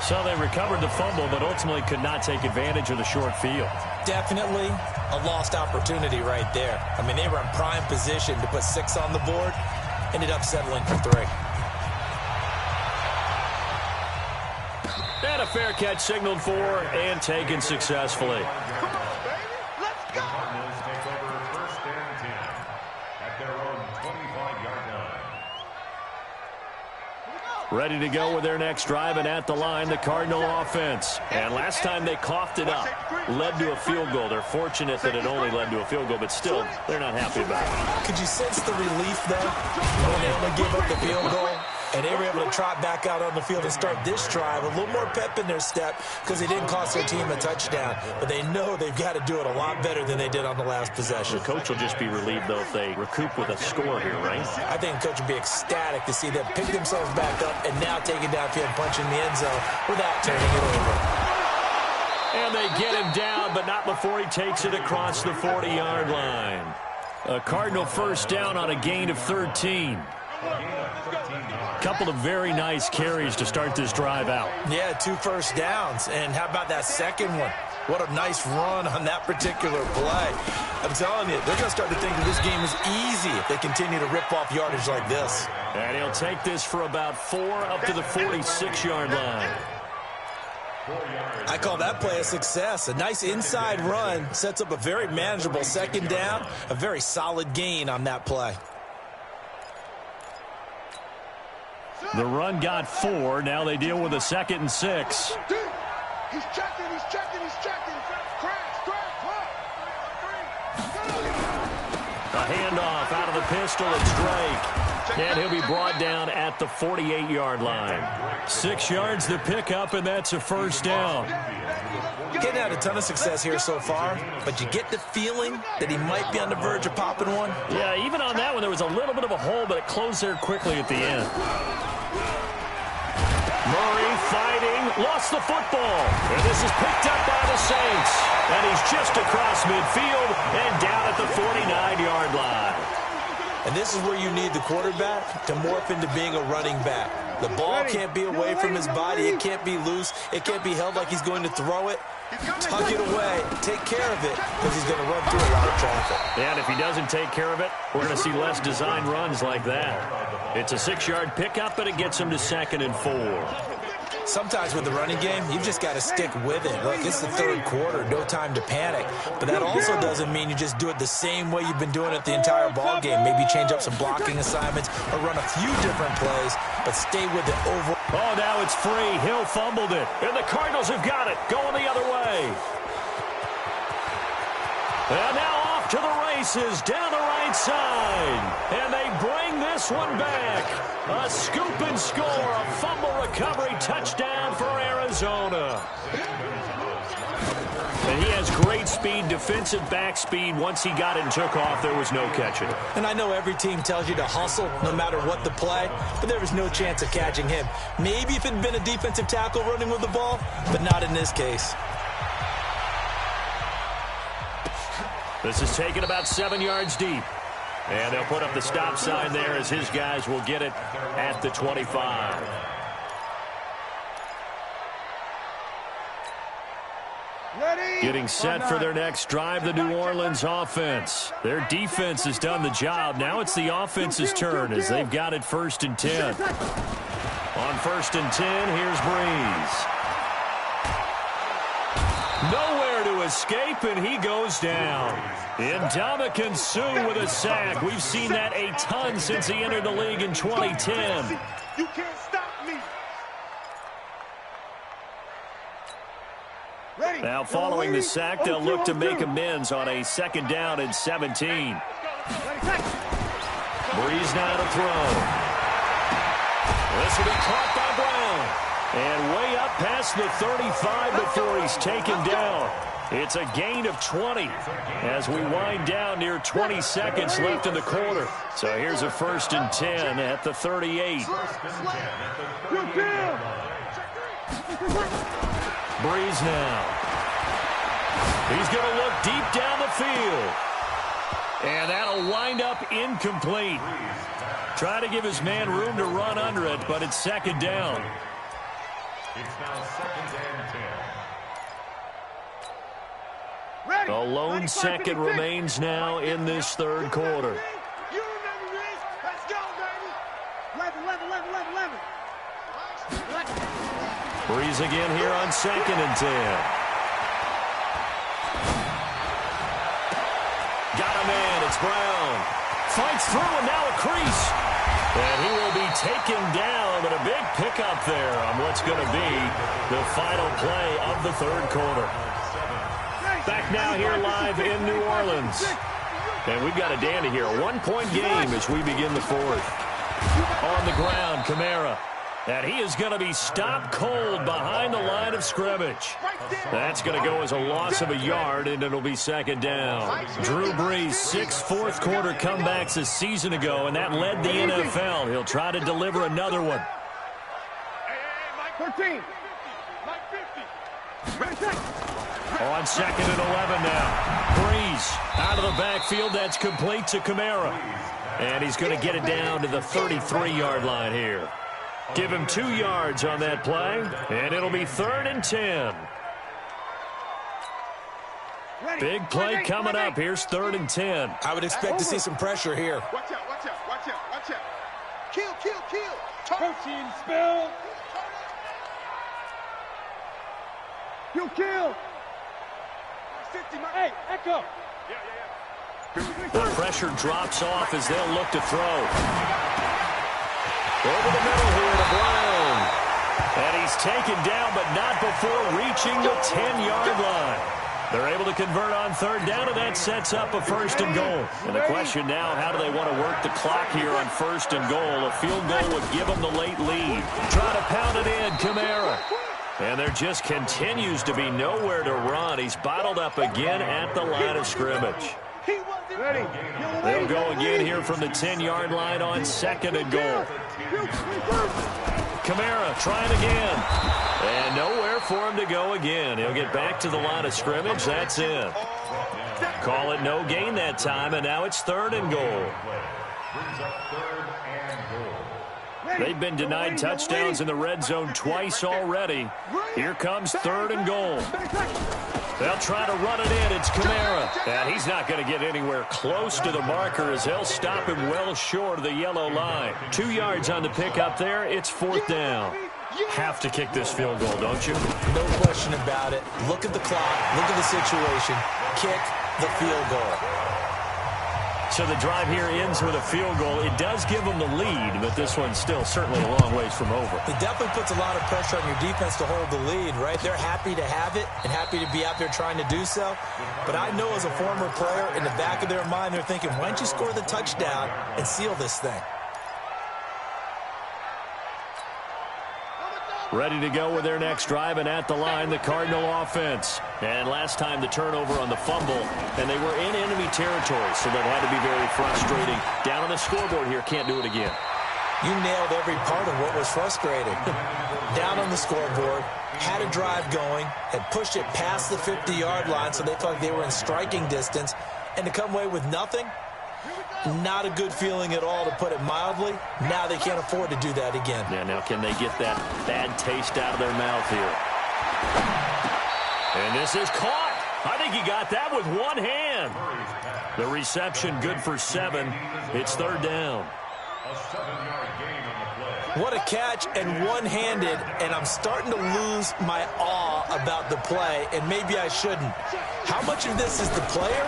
So they recovered the fumble, but ultimately could not take advantage of the short field. Definitely a lost opportunity right there. I mean, they were in prime position to put 6 on the board. Ended up settling for 3. And a fair catch signaled for and taken successfully. Ready to go with their next drive, and at the line, the Cardinal offense. And last time they coughed it up, led to a field goal. They're fortunate that it only led to a field goal, but still, they're not happy about it. Could you sense the relief, though, when they only gave up the field goal? And they were able to trot back out on the field and start this drive. A little more pep in their step because they didn't cost their team a touchdown. But they know they've got to do it a lot better than they did on the last possession. The coach will just be relieved, though, if they recoup with a score here, right? I think the coach will be ecstatic to see them pick themselves back up and now take it downfield and punch in the end zone without turning it over. And they get him down, but not before he takes it across the 40-yard line. A Cardinal first down on a gain of 13. Couple of very nice carries to start this drive out. Yeah, 2 first downs. And how about that second one? What a nice run on that particular play. I'm telling you, they're going to start to think that this game is easy if they continue to rip off yardage like this. And he'll take this for about 4 up to the 46-yard line. I call that play a success. A nice inside run sets up a very manageable 2nd down. A very solid gain on that play. The run got 4. Now they deal with a 2nd and 6. He's checking. Crash. A handoff out of the pistol. It's Drake. And he'll be brought down at the 48-yard line. 6 yards the pickup, and that's a first down. Getting had a ton of success here so far, but you get the feeling that he might be on the verge of popping one. Yeah, even on that one, there was a little bit of a hole, but it closed there quickly at the end. Murray fighting, lost the football. And this is picked up by the Saints. And he's just across midfield and down at the 49-yard line. And this is where you need the quarterback to morph into being a running back. The ball can't be away from his body. It can't be loose. It can't be held like he's going to throw it. Tuck it away. Take care of it because he's going to run through a lot of traffic. And if he doesn't take care of it, we're going to see less design runs like that. It's a 6-yard pickup, but it gets him to 2nd and 4. Sometimes with the running game, you've just got to stick with it. Look, it's the 3rd quarter, no time to panic. But that also doesn't mean you just do it the same way you've been doing it the entire ball game. Maybe change up some blocking assignments or run a few different plays, but stay with it over. Oh, now it's free. Hill fumbled it, and the Cardinals have got it, going the other way. And now off to the races, down the right side. And they bring this one back. A scoop and score, a fumble recovery touchdown for Arizona. And he has great speed, defensive back speed. Once he got it and took off, there was no catching it. And I know every team tells you to hustle no matter what the play, but there was no chance of catching him. Maybe if it had been a defensive tackle running with the ball, but not in this case. This is taken about 7 yards deep. And they'll put up the stop sign there as his guys will get it at the 25. Getting set for their next drive, the New Orleans offense. Their defense has done the job. Now it's the offense's turn as they've got it 1st and 10. On 1st and 10, here's Breeze. Nowhere to escape, and he goes down. Ndamukong Suh with a sack. We've seen that a ton since he entered the league in 2010. You can't stop me. Ready. Now following the sack, they'll look to make amends on a 2nd down and 17. Breeze now to throw. This will be caught by Brown. And way up past the 35 before he's taken down. It's a gain of 20 as we wind down near 20 seconds left in the quarter. So here's a 1st and 10 at the 38. Breeze now. He's going to look deep down the field. And that'll wind up incomplete. Try to give his man room to run under it, but it's 2nd down. It's now 2nd and 10. A lone second remains now in this 3rd quarter. You remember this. Let's go, baby. 11. Breeze again here on 2nd and 10. Got a man. It's Brown. Fights through and now a crease. And he will be taken down, but a big pickup there on what's going to be the final play of the 3rd quarter. Back now here live in New Orleans. And we've got a dandy here. A 1-point game as we begin the 4th. On the ground, Kamara. And he is going to be stopped cold behind the line of scrimmage. That's going to go as a loss of a yard, and it'll be 2nd down. Drew Brees, 6 fourth-quarter comebacks a season ago, and that led the NFL. He'll try to deliver another one. Mike 13. Mike 50. On 2nd and 11 now. Breeze out of the backfield. That's complete to Kamara. And he's going to get it down to the 33-yard line here. Give him 2 yards on that play, and it'll be 3rd and 10. Big play coming up. Here's 3rd and 10. I would expect to see some pressure here. Watch out. Kill. Protein spill. Kill. 50, Mike. Hey, Echo. The pressure drops off as they'll look to throw. Over the middle here to Brown. And he's taken down, but not before reaching the 10-yard line. They're able to convert on 3rd down, and that sets up a 1st and goal. And the question now, how do they want to work the clock here on 1st and goal? A field goal would give them the late lead. Try to pound it in, Kamara. And there just continues to be nowhere to run. He's bottled up again at the line of scrimmage. They'll go again here from the 10-yard line on 2nd and goal. Kamara trying again. And nowhere for him to go again. He'll get back to the line of scrimmage. That's it. Call it no gain that time, and now it's 3rd and goal. They've been denied touchdowns in the red zone twice already. Here comes 3rd and goal. They'll try to run it in. It's Kamara. And he's not going to get anywhere close to the marker as they'll stop him well short of the yellow line. 2 yards on the pickup there. It's 4th down. Have to kick this field goal, don't you? No question about it. Look at the clock. Look at the situation. Kick the field goal. So the drive here ends with a field goal. It does give them the lead, but this one's still certainly a long ways from over. It definitely puts a lot of pressure on your defense to hold the lead, right? They're happy to have it and happy to be out there trying to do so. But I know as a former player, in the back of their mind, they're thinking, why don't you score the touchdown and seal this thing? Ready to go with their next drive, and at the line, the Cardinal offense. And last time the turnover on the fumble, and they were in enemy territory, so that had to be very frustrating. Down on the scoreboard here, can't do it again. You nailed every part of what was frustrating. Down on the scoreboard, had a drive going, had pushed it past the 50-yard line, so they felt like they were in striking distance, and to come away with nothing, not a good feeling at all, to put it mildly. Now they can't afford to do that again. Yeah, now can they get that bad taste out of their mouth here? And this is caught. I think he got that with one hand. The reception good for 7. It's third down. A 7-yard gain on the play. What a catch, and one-handed, and I'm starting to lose my awe about the play, and maybe I shouldn't. How much of this is the player?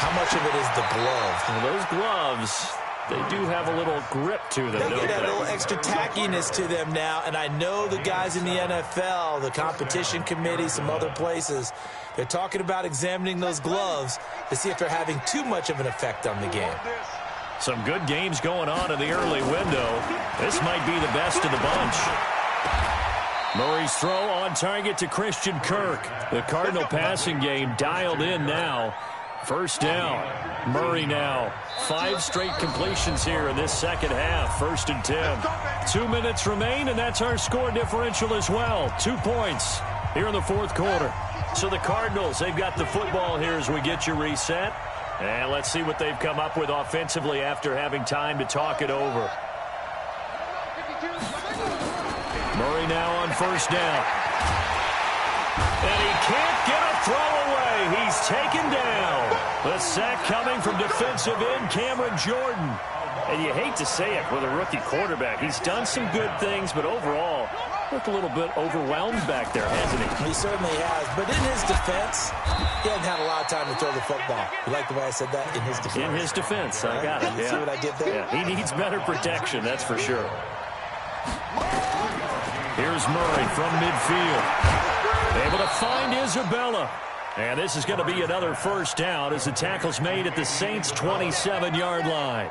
How much of it is the glove? Well, those gloves, they do have a little grip to them, don't They they? got a little extra tackiness to them now, and I know the guys in the NFL, the competition committee, some other places, they're talking about examining those gloves to see if they're having too much of an effect on the game. Some good games going on in the early window. This might be the best of the bunch. Murray's throw on target to Christian Kirk. The Cardinal passing game dialed in now. First down. Murray now. 5 straight completions here in this second half. 1st and 10. 2 minutes remain, and that's our score differential as well. 2 points here in the fourth quarter. So the Cardinals, they've got the football here as we get you reset. And let's see what they've come up with offensively after having time to talk it over. Murray now on first down. And he can't get a throw away. He's taken down. The sack coming from defensive end Cameron Jordan. And you hate to say it with a rookie quarterback. He's done some good things, but overall, looked a little bit overwhelmed back there, hasn't he? He certainly has. But in his defense, he hasn't had a lot of time to throw the football. You like the way I said that? In his defense. In his defense. I got it. See what I did there? Yeah, he needs better protection, that's for sure. Here's Murray from midfield. Able to find Isabella. And this is going to be another first down as the tackle's made at the Saints' 27-yard line.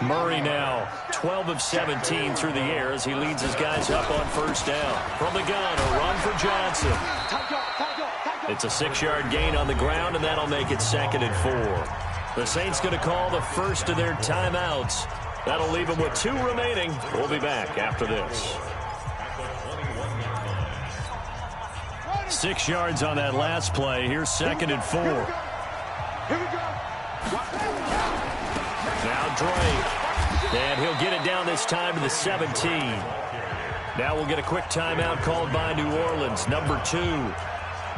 Murray now 12 of 17 through the air as he leads his guys up on first down. From the gun, a run for Johnson. It's a 6-yard gain on the ground, and that'll make it 2nd and 4. The Saints going to call the first of their timeouts. That'll leave them with 2 remaining. We'll be back after this. 6 yards on that last play. Here's 2nd and 4. Now Drake. And he'll get it down this time to the 17. Now we'll get a quick timeout called by New Orleans, number 2.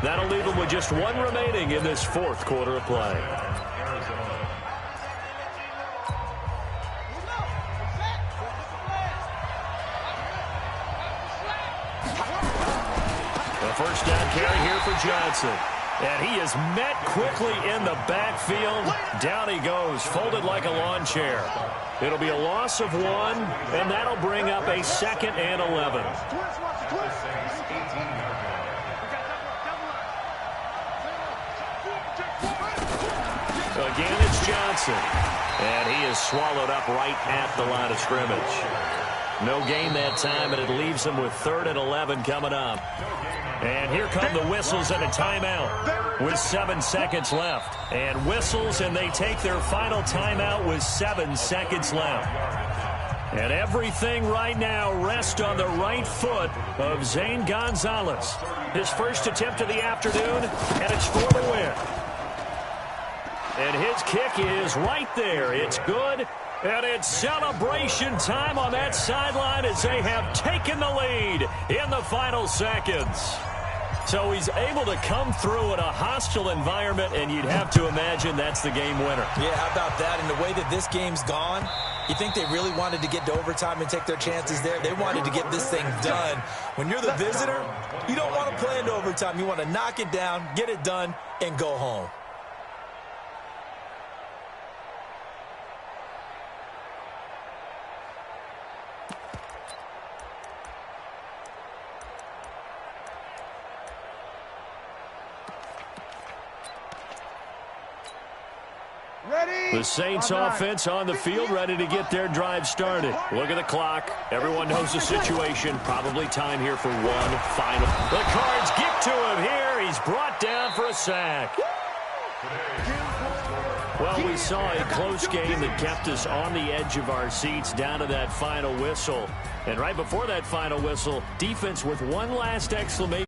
That'll leave them with just 1 remaining in this fourth quarter of play. First down carry here for Johnson. And he is met quickly in the backfield. Down he goes, folded like a lawn chair. It'll be a loss of 1, and that'll bring up a 2nd and 11. Again, it's Johnson. And he is swallowed up right at the line of scrimmage. No gain that time, and it leaves him with 3rd and 11 coming up. And here come the whistles and a timeout with 7 seconds left. And whistles, and they take their final timeout with 7 seconds left. And everything right now rests on the right foot of Zane Gonzalez. His first attempt of the afternoon, and it's for the win. And his kick is right there. It's good. And it's celebration time on that sideline as they have taken the lead in the final seconds. So he's able to come through in a hostile environment, and you'd have to imagine that's the game winner. Yeah, how about that? And the way that this game's gone, you think they really wanted to get to overtime and take their chances there? They wanted to get this thing done. When you're the visitor, you don't want to play into overtime. You want to knock it down, get it done, and go home. Ready? The Saints offense on the field, ready to get their drive started. Look at the clock. Everyone knows the situation. Probably time here for one final. The Cards get to him here. He's brought down for a sack. Well, we saw a close game that kept us on the edge of our seats down to that final whistle. And right before that final whistle, defense with one last exclamation.